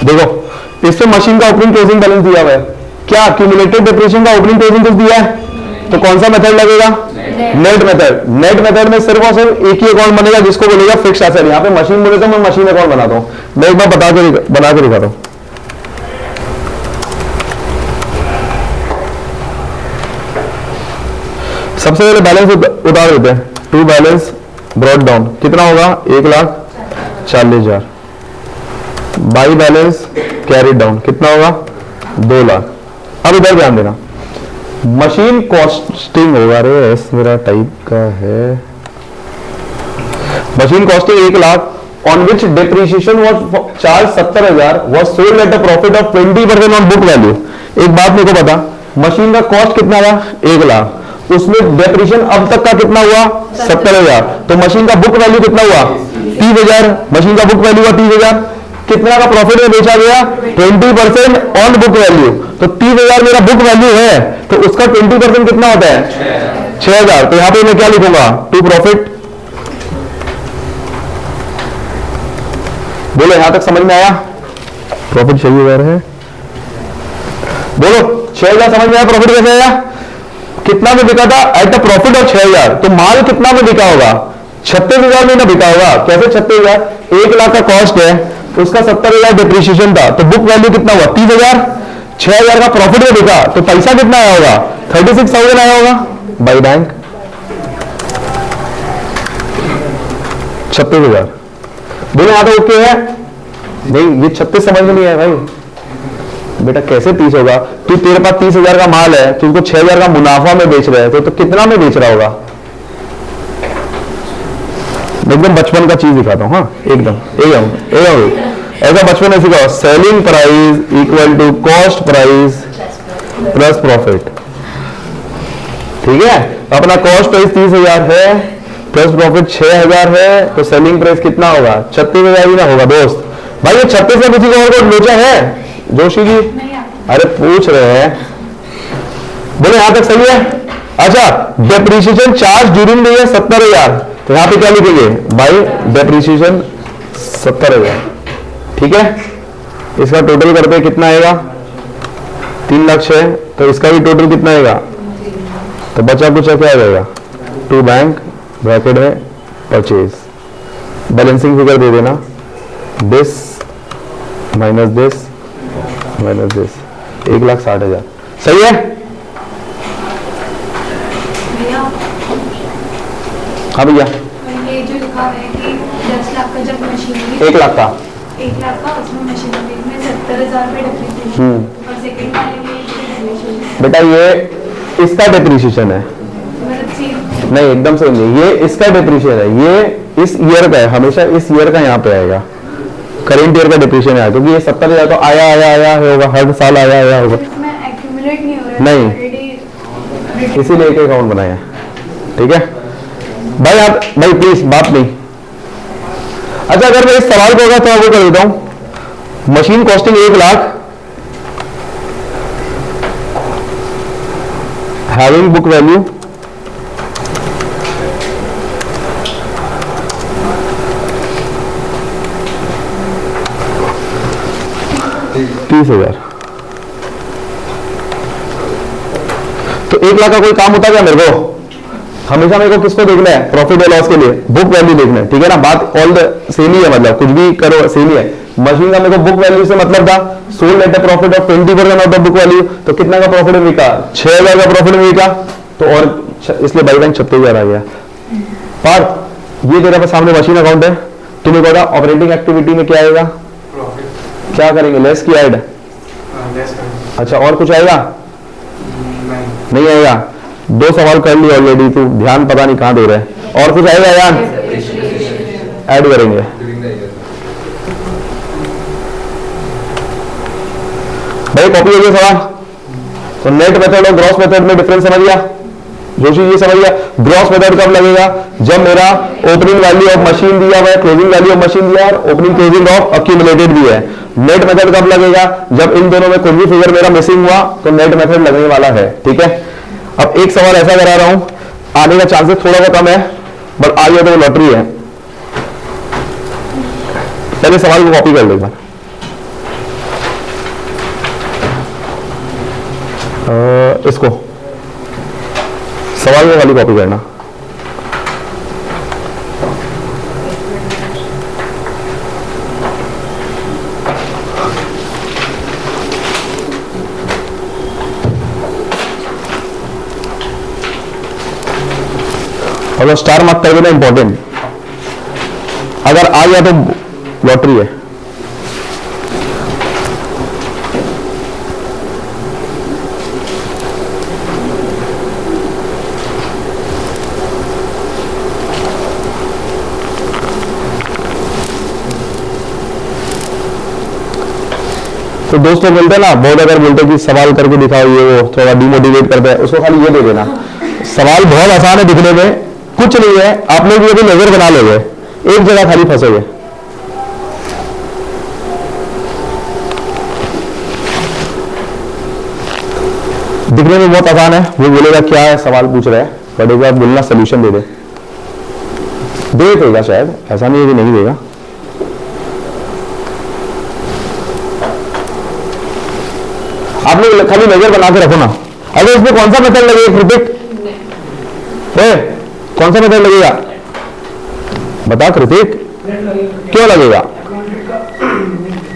देखो इसमें मशीन का ओपनिंग क्लोजिंग बैलेंस दिया हुआ है, क्या क्यूमुलेटेड डिप्रीशिएशन का ओपनिंग क्लोजिंग कुछ दिया है, तो कौन सा मेथड लगेगा, नेट मेथड। नेट मेथड में सिर्फ और सिर्फ एक ही अकाउंट बनेगा जिसको बोलेगा फिक्स्ड एसेट। यहाँ पे मशीन बोले तो मैं मशीन अकाउंट बनाता हूँ, मैं एक बार बना के दिखाता हूँ। सबसे पहले बैलेंस उतार देते हैं। टू बैलेंस ब्रॉड डाउन कितना होगा 1,40,000। बाई बैलेंस कैरी डाउन कितना होगा 2 लाख। अब इधर ध्यान देना, मशीन कॉस्टिंग होगा, अरे एस मेरा टाइप का है, machine costing 1 lakh on which depreciation was charge 70,000 was sold at a profit of 20% on book value. एक बात मेरे को बता, मशीन का कॉस्ट कितना था 1 लाख, उसमें डेप्रिसिएशन अब तक का कितना हुआ 70,000, तो मशीन का बुक वैल्यू कितना हुआ 30,000। मशीन का बुक वैल्यू हुआ 30,000, कितना का प्रॉफिट में बेचा गया 20% ऑन बुक वैल्यू। तो 30,000 मेरा बुक वैल्यू है, तो उसका 20% कितना होता है 6,000। तो यहां पे मैं क्या लिखूंगा टू प्रॉफिट। बोलो यहां तक समझ में आया? प्रॉफिट 6,000 है, बोलो 6,000 समझ में आया? प्रॉफिट कैसे आया? कितना में बिका था एट द प्रॉफिट ऑफ 6,000, तो माल कितना में बिका होगा 36,000 में ना बिका होगा। कैसे 36,000? 1 लाख का कॉस्ट है, उसका 70,000 डिप्रिसिएशन था, तो बुक वैल्यू कितना हुआ 30,000। 6,000 का प्रॉफिट में बिका, तो पैसा कितना आया होगा 36,000 आया होगा बाई बैंक 36,000। बोलो यहां तो ओके है? नहीं, ये 36 समझ में नहीं आया भाई। बेटा कैसे 30 होगा? तू तेरे पास 30,000 का माल है, तू उसको 6,000 का मुनाफा में बेच रहे हैं, तो कितना में बेच रहा होगा? एकदम बचपन का चीज दिखाता हूं, हाँ एकदम ऐसा बचपन में सिखाओ, selling price equal to cost price plus profit. ठीक है, अपना कॉस्ट प्राइस 30,000 है प्लस प्रॉफिट 6,000 है, तो सेलिंग प्राइस कितना होगा 36,000 ही ना होगा दोस्त। भाई ये 36 में किसी को और को लोचा है जोशी जी? अरे पूछ रहे हैं, बोले यहां तक सही है? अच्छा, depreciation charge during the year 70,000, तो यहां पे क्या लिखेंगे बाई डेप्रिसिएशन 70,000। ठीक है, इसका टोटल करते हैं कितना आएगा 3,06,000, तो इसका भी टोटल कितना आएगा, तो बचा कुछ क्या आ जाएगा टू बैंक ब्रैकेट में परचेज, बैलेंसिंग फिगर दे देना, this minus this minus this, 1,60,000। सही है? हाँ भैया, ये जो लिखा है कि 10 लाख का जब मशीनरी 1 लाख का 1 लाख का, उसमें मशीनरी में 70,000 रुपये डिप्रिसिएशन, और सेकंड वाले में डिप्रिसिएशन। बेटा ये इसका डिप्रिसिएशन है, मतलब चीज नहीं एकदम सही नहीं, ये इसका डिप्रिसिएशन है, ये इस ईयर का है, हमेशा इस ईयर का यहाँ पे आएगा, करेंट ईयर का डिप्रिसिएशन है, क्योंकि ये 70,000 तो आया होगा, हर साल आया होगा, इसमें एक्यूमुलेट नहीं हो रहा नहीं। ऑलरेडी, इसीलिए एक अकाउंट बनाया। ठीक है भाई, आप भाई प्लीज बात नहीं। अच्छा, अगर मैं इस सवाल को होगा तो आपको कर देता हूं, machine costing 1 lakh, having book value 30,000, तो 1 लाख का कोई काम होता क्या मेरे को? हमेशा मेरे को किसको देखना है प्रॉफिट और लॉस के लिए? बुक वैल्यू देखना है। ठीक है ना, बात ऑल द सेम ही है, मतलब कुछ भी करो सेम ही है। मशीन का मेरे को बुक वैल्यू से मतलब था sold at a profit of 20% of the book value, तो कितना का प्रॉफिट में बिका 6,000 का प्रॉफिट में बिका, तो और इसलिए बाई बैंक 36,000 आ गया। पर ये तेरा सामने मशीन अकाउंट है, तुम्हें पता ऑपरेटिंग एक्टिविटी में क्या आएगा, क्या करेंगे लेस की ऐड। अच्छा, और कुछ आएगा? नहीं आएगा। 2 सवाल कर लिए ऑलरेडी, तू ध्यान पता नहीं कहां दे रहे हैं। और कुछ आएगा यार? ऐड करेंगे। भाई कॉपी हो गया सवाल, तो नेट मेथड और ग्रॉस मेथड में डिफरेंस समझ गया जोशी जी? समझ गया। ग्रॉस मेथड कब लगेगा? जब मेरा ओपनिंग वैल्यू ऑफ मशीन दिया हुआ है, क्लोजिंग वैल्यू ऑफ मशीन दिया है, और ओपनिंग क्लोजिंग ऑफ अक्यूमुलेटेड भी है। नेट मेथड कब लगेगा? जब इन दोनों में कुछ भी फिगर मेरा मिसिंग हुआ तो नेट मेथड लगने वाला है। ठीक है, अब एक सवाल ऐसा करा रहा हूं, आने का चांसेस थोड़ा सा कम है, बट आ गया तो लॉटरी है। पहले सवाल को कॉपी कर लो एक बार। इसको सवाल में वाली कॉपी करना। अगर स्टार मार्क कर देना इंपॉर्टेंट, अगर आ गया तो लॉटरी है। तो दोस्तों बोलते हैं ना, बहुत अगर बोलते हैं कि सवाल करके दिखाओ, ये वो थोड़ा डिमोटिवेट करते हैं, उसको खाली ये दे देना, सवाल बहुत आसान है दिखने में, कुछ नहीं है, आप लोग ये भी नजर बना लोगे, एक जगह खाली फंसोगे। दिखने में बहुत आसान है, वो बोलेगा क्या है सवाल पूछ रहा है, बट एक बार बोलना सोल्यूशन दे देगा शायद, ऐसा नहीं है कि नहीं देगा। आप लोग खाली नजर बना के रखो ना। अगर इसमें कौन सा मेथड लगेगा कृतिक? कौन सा मेथड लगेगा बता कृतिक, क्यों लगेगा?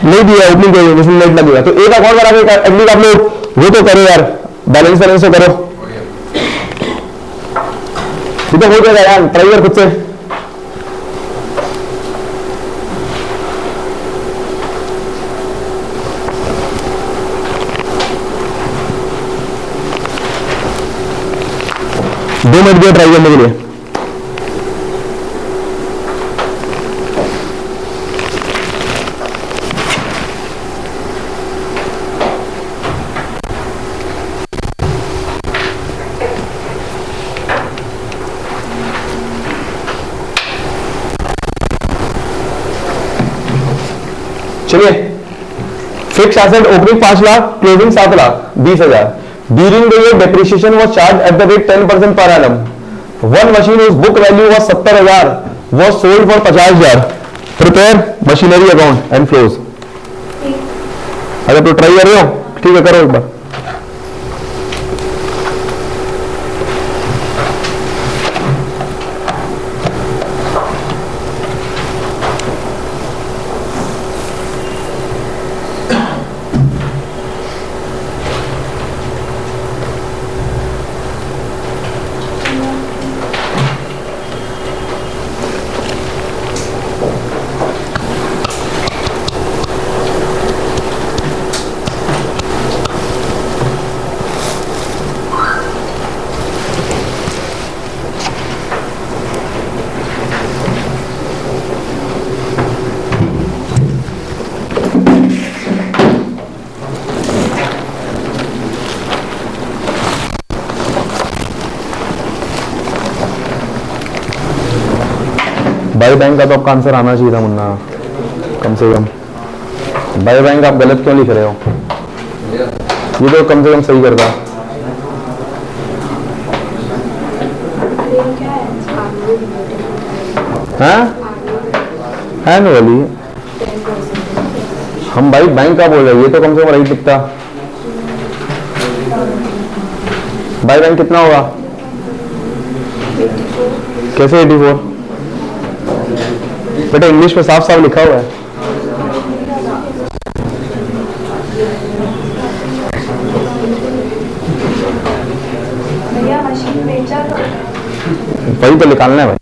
नहीं दिया ओपनिंग के लिए नेट लगेगा, तो एक अकाउंट बना के एटलीस्ट आप लोग वो तो करो यार, बैलेंस तो करो, ये तो हो जाएगा यार, ट्राई कर खुद से। दो मिनट दिया ट्राई करने के लिए। चलिए, fix asset opening 5 lakh, closing 7 lakh 20,000। During the year, depreciation was charged at the rate 10% per annum. One machine whose book value was 70,000 was sold for 50,000. Prepare machinery account and flows. अगर तो try कर रहे हो ठीक है, करो एक बार। बाई बैंक का तो आपका आंसर आना चाहिए था मुन्ना, कम से कम। बाई बैंक आप गलत क्यों लिख रहे हो? ये तो कम से कम सही करता। हाँ एनुअली हम भाई बैंक का बोल रहे हैं, ये तो कम से कम राइट लिखता। बाई बैंक कितना होगा? कैसे 84? बेटा इंग्लिश में साफ साफ लिखा हुआ है। भैया मशीन बेचा तो वही तो निकालना है भाई।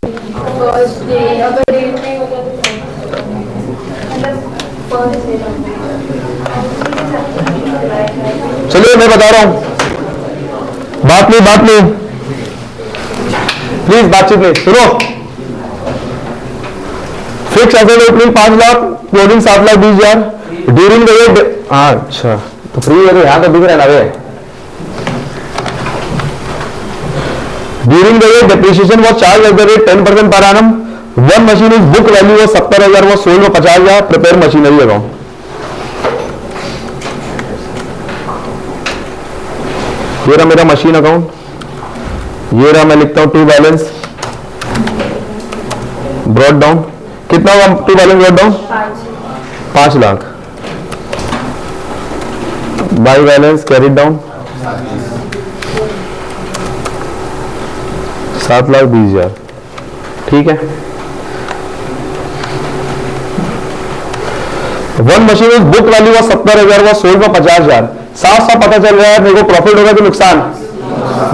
चलिए मैं बता रहा हूं, बात नहीं प्लीज, बातचीत नहीं, सुनो। Fix asset opening 5 lakh, closing 7 lakh 20,000। During the year, अच्छा तो फ्री है तो यहां तो दिख रहा है ना वे। During the year depreciation was charged at the rate 10% per annum. One machine is book value was 70,000 was sold for 50,000। Prepare machinery account. ये रहा मेरा मशीन अकाउंट, ये रहा, मैं लिखता हूं टू बैलेंस ब्रॉड डाउन। कितना होगा to balance brought down? 5 lakh. By balance carried down 7,20,000। ठीक है। One machine is book value was 70,000 was sold for 50,000। साफ साफ पता चल रहा है मेरे को प्रॉफिट होगा कि नुकसान?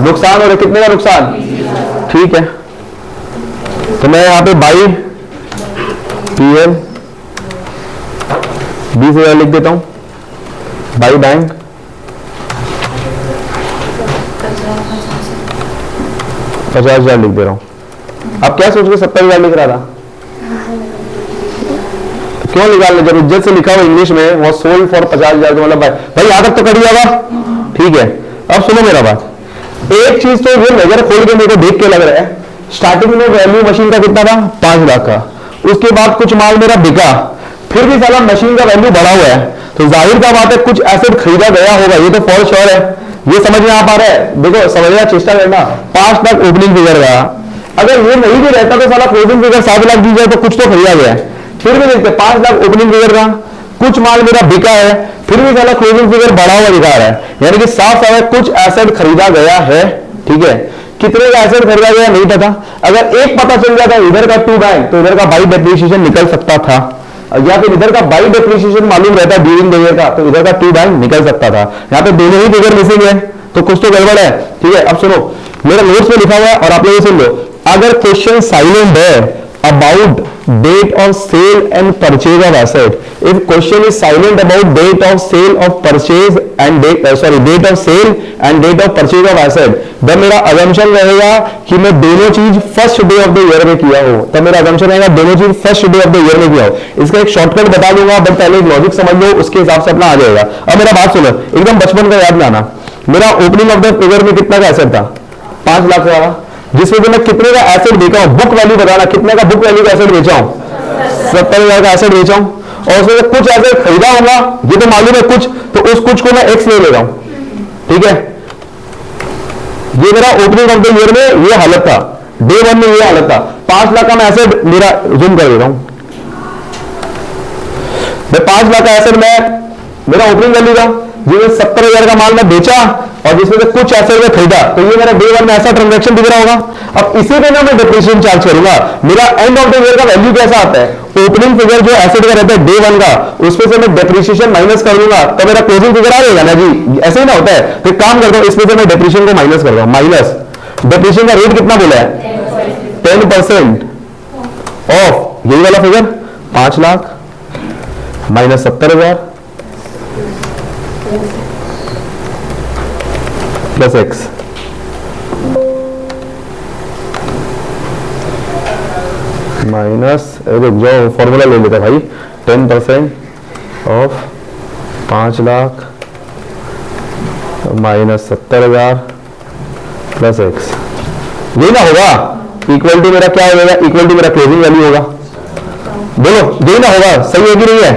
नुकसान हो रहा है। कितने का नुकसान? ठीक है, तो मैं यहाँ पे बाई PL 20,000 लिख देता हूं, बाई बैंक 50,000 लिख दे रहा हूं। अब क्या सोच के 70,000 लिख रहा था, क्यों निकालने, जब इज्जत से लिखा हुआ इंग्लिश में वो सोल्ड फॉर 50,000, मतलब भाई यहां तक तो कर दिया था, ठीक है। अब सुनो मेरा बात, एक चीज तो ये नजर खोल के मेरे को देख के लग रहा है, स्टार्टिंग में वैल्यू मशीन का कितना था 5 लाख का, उसके बाद कुछ माल मेरा बिका, फिर भी साला मशीन का वैल्यू बढ़ा हुआ है, तो जाहिर का बात है कुछ एसेट खरीदा गया होगा, ये तो फॉर श्योर है, ये समझ में आ पा रहा है। देखो समझने का चेष्टा करना, 5 लाख ओपनिंग फिगर गया, अगर ये नहीं भी रहता तो साला क्लोजिंग फिगर 7 लाख दी जाए तो कुछ तो खरीदा गया है, फिर भी देखते 5 लाख ओपनिंग फिगर का, कुछ माल मेरा बिका है, फिर भी साला क्लोजिंग फिगर बढ़ा हुआ दिखा रहा है, यानी कि साफ साफ कुछ एसेट खरीदा गया है, ठीक है। कितने का एसेट खरीदा गया नहीं पता, अगर एक पता चल जाता इधर का टू बैंक तो इधर का बाई डेप्रिसिएशन निकल सकता था, या फिर इधर का बाई डेप्रिसिएशन मालूम रहता ड्यूरिंग द ईयर का तो इधर का टू बैंक निकल सकता था। यहाँ पे दोनों ही फिगर मिसिंग है तो कुछ तो गड़बड़ है, ठीक है। अब सुनो मेरा नोट्स में लिखा हुआ है और आप लोग सुन लो, अगर क्वेश्चन साइलेंट है about date of sale and purchase of asset, if question is silent about date of sale of purchase and date of sale and date of purchase of asset, then मेरा assumption रहेगा कि मैं दोनों चीज first day of the year में किया हो, तब मेरा assumption रहेगा दोनों चीज first day of the year में किया हो। इसका एक शॉर्टकट बता दूंगा, बट पहले एक लॉजिक समझ लो, उसके हिसाब से अपना आ जाएगा। अब मेरा बात सुनो, एकदम बचपन का याद में आना, मेरा ओपनिंग ऑफ द फिगर में कितना का एसेट था 5 लाख वाला, जिसमें मैं कितने का एसेट बेचा हूं, बुक वैल्यू बताना, कितने का बुक वैल्यू का एसेट बेचा हूं, 70,000 का एसेट बेचा हूं, और उसमें कुछ एसेट खरीदा होगा, ये तो मालूम है कुछ, तो उस कुछ को मैं एक्स ले लेगा हूं, ठीक है। ये मेरा ओपनिंग ऑफ द ईयर में ये हालत था, डे 1 में ये हालत था, 5 लाख का मैं एसेट मेरा जूम कर देता हूं, मैं 5 लाख का एसेट मेरा ओपनिंग वैल्यू था, जिसमें 70,000 का माल मैं बेचा और जिसमें से कुछ एसेट में खरीदा, तो ये मेरा डे 1 में ऐसा ट्रांजैक्शन दिख रहा होगा। अब इसी पे ना मैं डिप्रिसिएशन चार्ज करूंगा, मेरा एंड ऑफ द ईयर का वैल्यू कैसा आता है, ओपनिंग फिगर जो एसेट का रहता है डे 1 का, उसमें से मैं डिप्रिसिएशन माइनस कर दूंगा तो मेरा क्लोजिंग फिगर आ जाएगा ना जी, ऐसे ही ना होता है। तो काम करता हूं, इसमें से मैं डिप्रिसिएशन को माइनस कर रहा हूं, माइनस डिप्रिसिएशन का रेट कितना बोला है 10% ऑफ यही वाला figure 5 lakh minus 70,000 plus x, minus रुक जाओ फॉर्मूला ले लेता भाई, 10% of 5 lakh minus 70,000 plus x, यही ना होगा, इक्वल टू मेरा क्या हो जाएगा, इक्वल टू मेरा क्लोजिंग वैल्यू होगा, बोलो यही ना होगा, सही है कि नहीं है,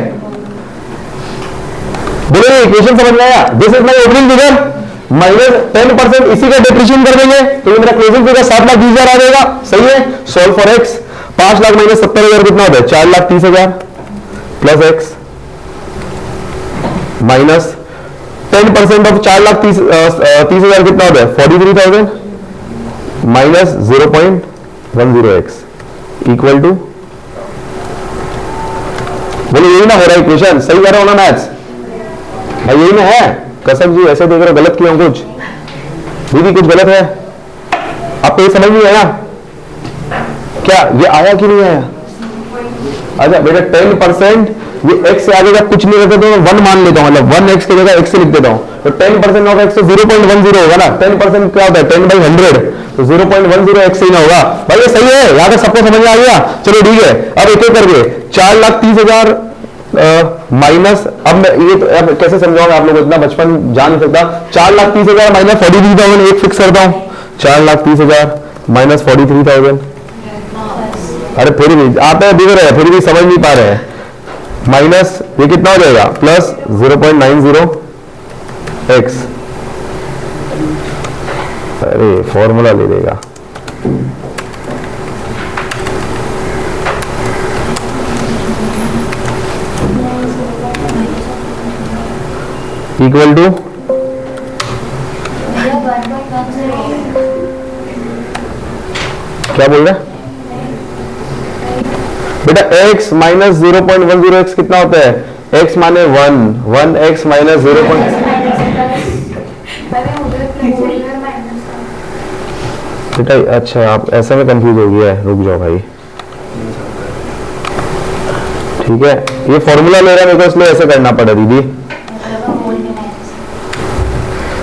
बोलो इक्वेशन समझ में आया। This is my opening figure minus 10% इसी का डिप्रिसिएशन कर देंगे तो ये मेरा क्लोजिंग फिगर 7,20,000 आ जाएगा, सही है। Solve for x, 5 lakh minus 70,000 कितना होता है 4,30,000 प्लस एक्स माइनस 10% ऑफ 4,30,000 कितना होता है 43,000 माइनस 0.10x इक्वल टू, बोलो यही ना हो रहा है इक्वेशन, सही कर रहा हो ना मैथ्स भाई, यही ना है। कसम जी ऐसे देख रहे हो, गलत किया हूं कुछ, दीदी कुछ गलत है, आपको ये समझ नहीं आया क्या, ये आया कि नहीं आया। अच्छा बेटा 10% ये x से आगे का कुछ नहीं रखते तो 1 मान लेता हूं, मतलब 1x की जगह x से लिख देता हूं, तो 10% ऑफ x तो 0.10 होगा ना, 10% क्या होता है 10/100, तो 0.10 x से ही ना होगा भाई, ये सही है, यहां तक सबको समझ में आ गया। चलो ठीक है, अब एक एक करके 4,30,000 माइनस, अब मैं ये तो अब कैसे समझाऊंगा आप लोगों को, इतना बचपन जान नहीं सकता। 4,30,000 माइनस 43,000 एक फिक्स करता हूं, 4,30,000 माइनस 43,000, अरे फिर भी आप दिख रहे हैं, फिर भी समझ नहीं पा रहे हैं, माइनस ये कितना हो जाएगा प्लस 0.90x, अरे फॉर्मूला ले लेगा, इक्वल टू क्या बोल रहे हैं बेटा, x माइनस 0.10x कितना होता है, x माने 1x माइनस 0. बेटा अच्छा आप ऐसा में कंफ्यूज हो गया है, रुक जाओ भाई। ठीक है, ये फॉर्मूला ले रहा है मेरे को, इसलिए ऐसे करना पड़ा दीदी।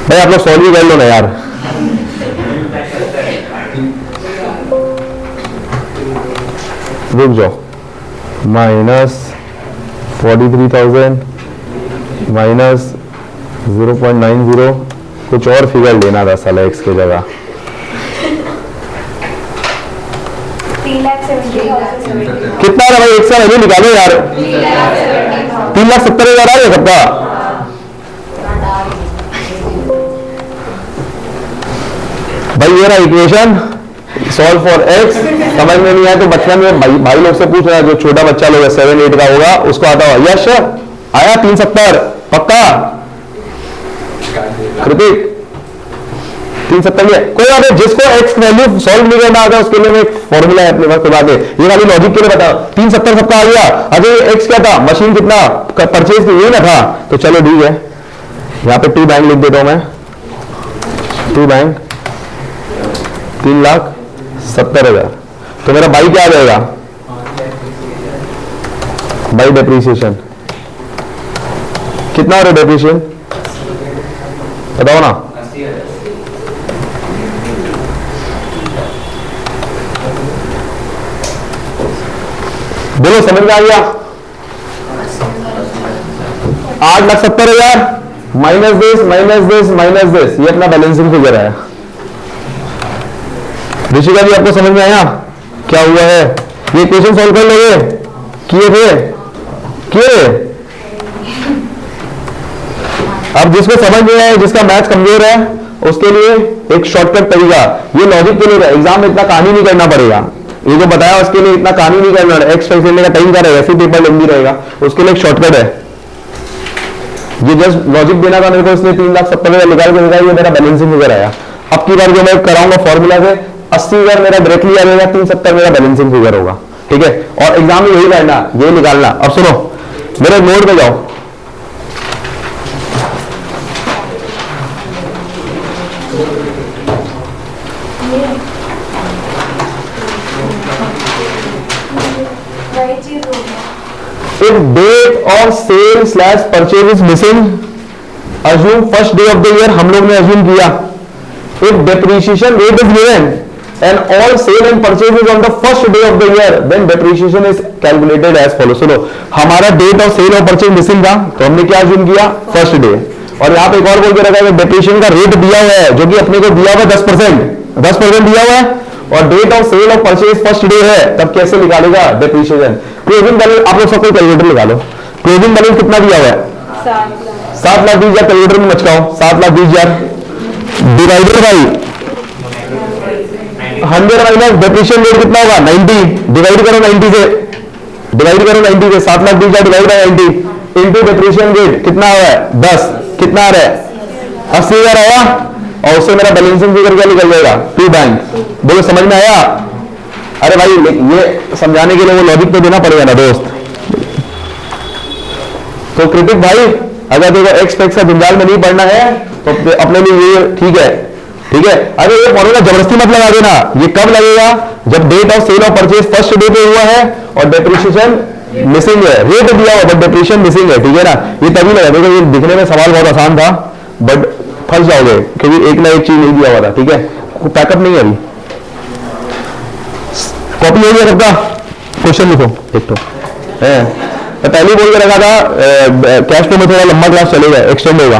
भाई आप लोग सॉल्व ही कर लो ना यार। रुक जाओ, -43,000 माइनस 0.90, कुछ और फिगर लेना था साला एक्स की जगह। 3,70,000 कितना आ रहा भाई, एक साल अभी निकालो यार। 3,70,000 आ गया सबका। भाई ये रहा इक्वेशन, सॉल्व फॉर एक्स। समझ में नहीं आया तो बचपन में भाई लोग से पूछना, जो छोटा बच्चा लोग 7-8 का होगा उसको आता होगा। यश आया 370 पक्का? कृतिक 370 में कोई बात नहीं, जिसको एक्स वैल्यू सॉल्व नहीं करना आता उसके लिए एक फॉर्मूला है अपने पास, कोई बात नहीं। ये खाली लॉजिक के लिए बताओ। 370 सबका आ गया। अरे एक्स क्या था, मशीन कितना परचेज की, ये ना था, तो चलो ठीक है, यहाँ पे 2 बैंक लिख देता हूं मैं। 2 बैंक 3,70,000। तो मेरा बाई क्या आ जाएगा, बाई डेप्रीसिएशन कितना हो रहा है, डेप्रीसिएशन बताओ ना। 80,000। बोलो समझ में आ गया? 8,70,000 minus this minus this minus this, ये अपना बैलेंसिंग फिगर है। ऋषिका जी आपको समझ में आया क्या हुआ है? ये क्वेश्चन सॉल्व कर लोगे? किए थे? अब जिसको समझ नहीं आया, जिसका मैथ्स कमजोर है, उसके लिए एक शॉर्टकट तरीका, ये लॉजिक के लिए एग्जाम में इतना कहानी नहीं करना पड़ेगा। ये जो बताया उसके लिए इतना कहानी नहीं करना, एक्स फैक्टोरियल का टाइम का रहेगा, ऐसे पेपर लेंदी रहेगा, उसके लिए एक शॉर्टकट है। ये जस्ट लॉजिक देना था मेरे को, इसलिए 3,70,000 निकाल के देखा, ये मेरा बैलेंसिंग फिगर आया। अब की बार जो मैं कराऊंगा फॉर्मूला से 80,000 मेरा डायरेक्टली आ जाएगा, 370 मेरा बैलेंसिंग फिगर होगा। ठीक है, और एग्जाम में यही करना, यही निकालना। अब सुनो मेरे नोट पे जाओ, if date of sale / purchase is missing, assume first day of the year, हम लोग ने assume किया। if depreciation rate is given and all sale and purchase is on the first day of the year, then depreciation is calculated as follows। सुनो, हमारा date of sale और purchase missing था, तो हमने क्या assume किया, first day। और यहाँ पे एक और बोल के रखा है, depreciation का रेट दिया हुआ है, जो कि अपने को दिया हुआ 10% दिया हुआ है, और डेट ऑफ सेल और परचेज फर्स्ट डे है, तब कैसे निकालेगा डेप्रीशिएशन? क्लोजिंग बैलेंस आप लोग सब कोई कैलकुलेटर निकालो। क्लोजिंग बैलेंस कितना दिया हुआ है? 7,20,000। कैलकुलेटर में मचकाओ, 7,20,000 divided by 100 minus depreciation rate कितना होगा, 90। डिवाइड करो 90 से, 7,20,000 divide by 90 into depreciation rate कितना हुआ है 10, कितना आ रहा है 80,000 आया, और उससे मेरा बैलेंसिंग फिगर क्या निकल जाएगा, 2 बैंक। बोलो समझ में आया? अरे भाई ये समझाने के लिए वो लॉजिक तो देना पड़ेगा ना दोस्त। तो क्रिटिक भाई अगर देखो एक्स पैक्स का जंजाल में नहीं पढ़ना है तो अपने लिए ये ठीक है। अरे ये फॉर्मूला जबरदस्ती मत लगा देना। ये कब लगेगा, जब डेट ऑफ सेल और परचेज फर्स्ट डे पे हुआ है और डेप्रीशिएशन मिसिंग है, रेट दिया हुआ बट डेप्रीशिएशन मिसिंग है, ठीक है ना। ये तभी लगा। देखो ये दिखने में सवाल बहुत आसान था बट फंस जाओगे क्योंकि एक ना एक चीज नहीं दिया हुआ था। ठीक है, पैकअप नहीं है अभी, कॉपी हो गया सबका, क्वेश्चन लिखो एक तो है। मैं पहले बोल के रखा था कैश फ्लो में थोड़ा लंबा क्लास चलेगा, एक्सटेंड होगा।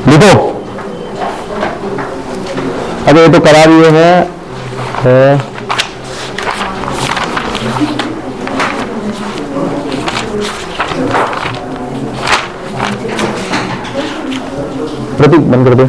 लिखो, अरे ये तो करा दिए हैं। प्रतीक बंद कर दे।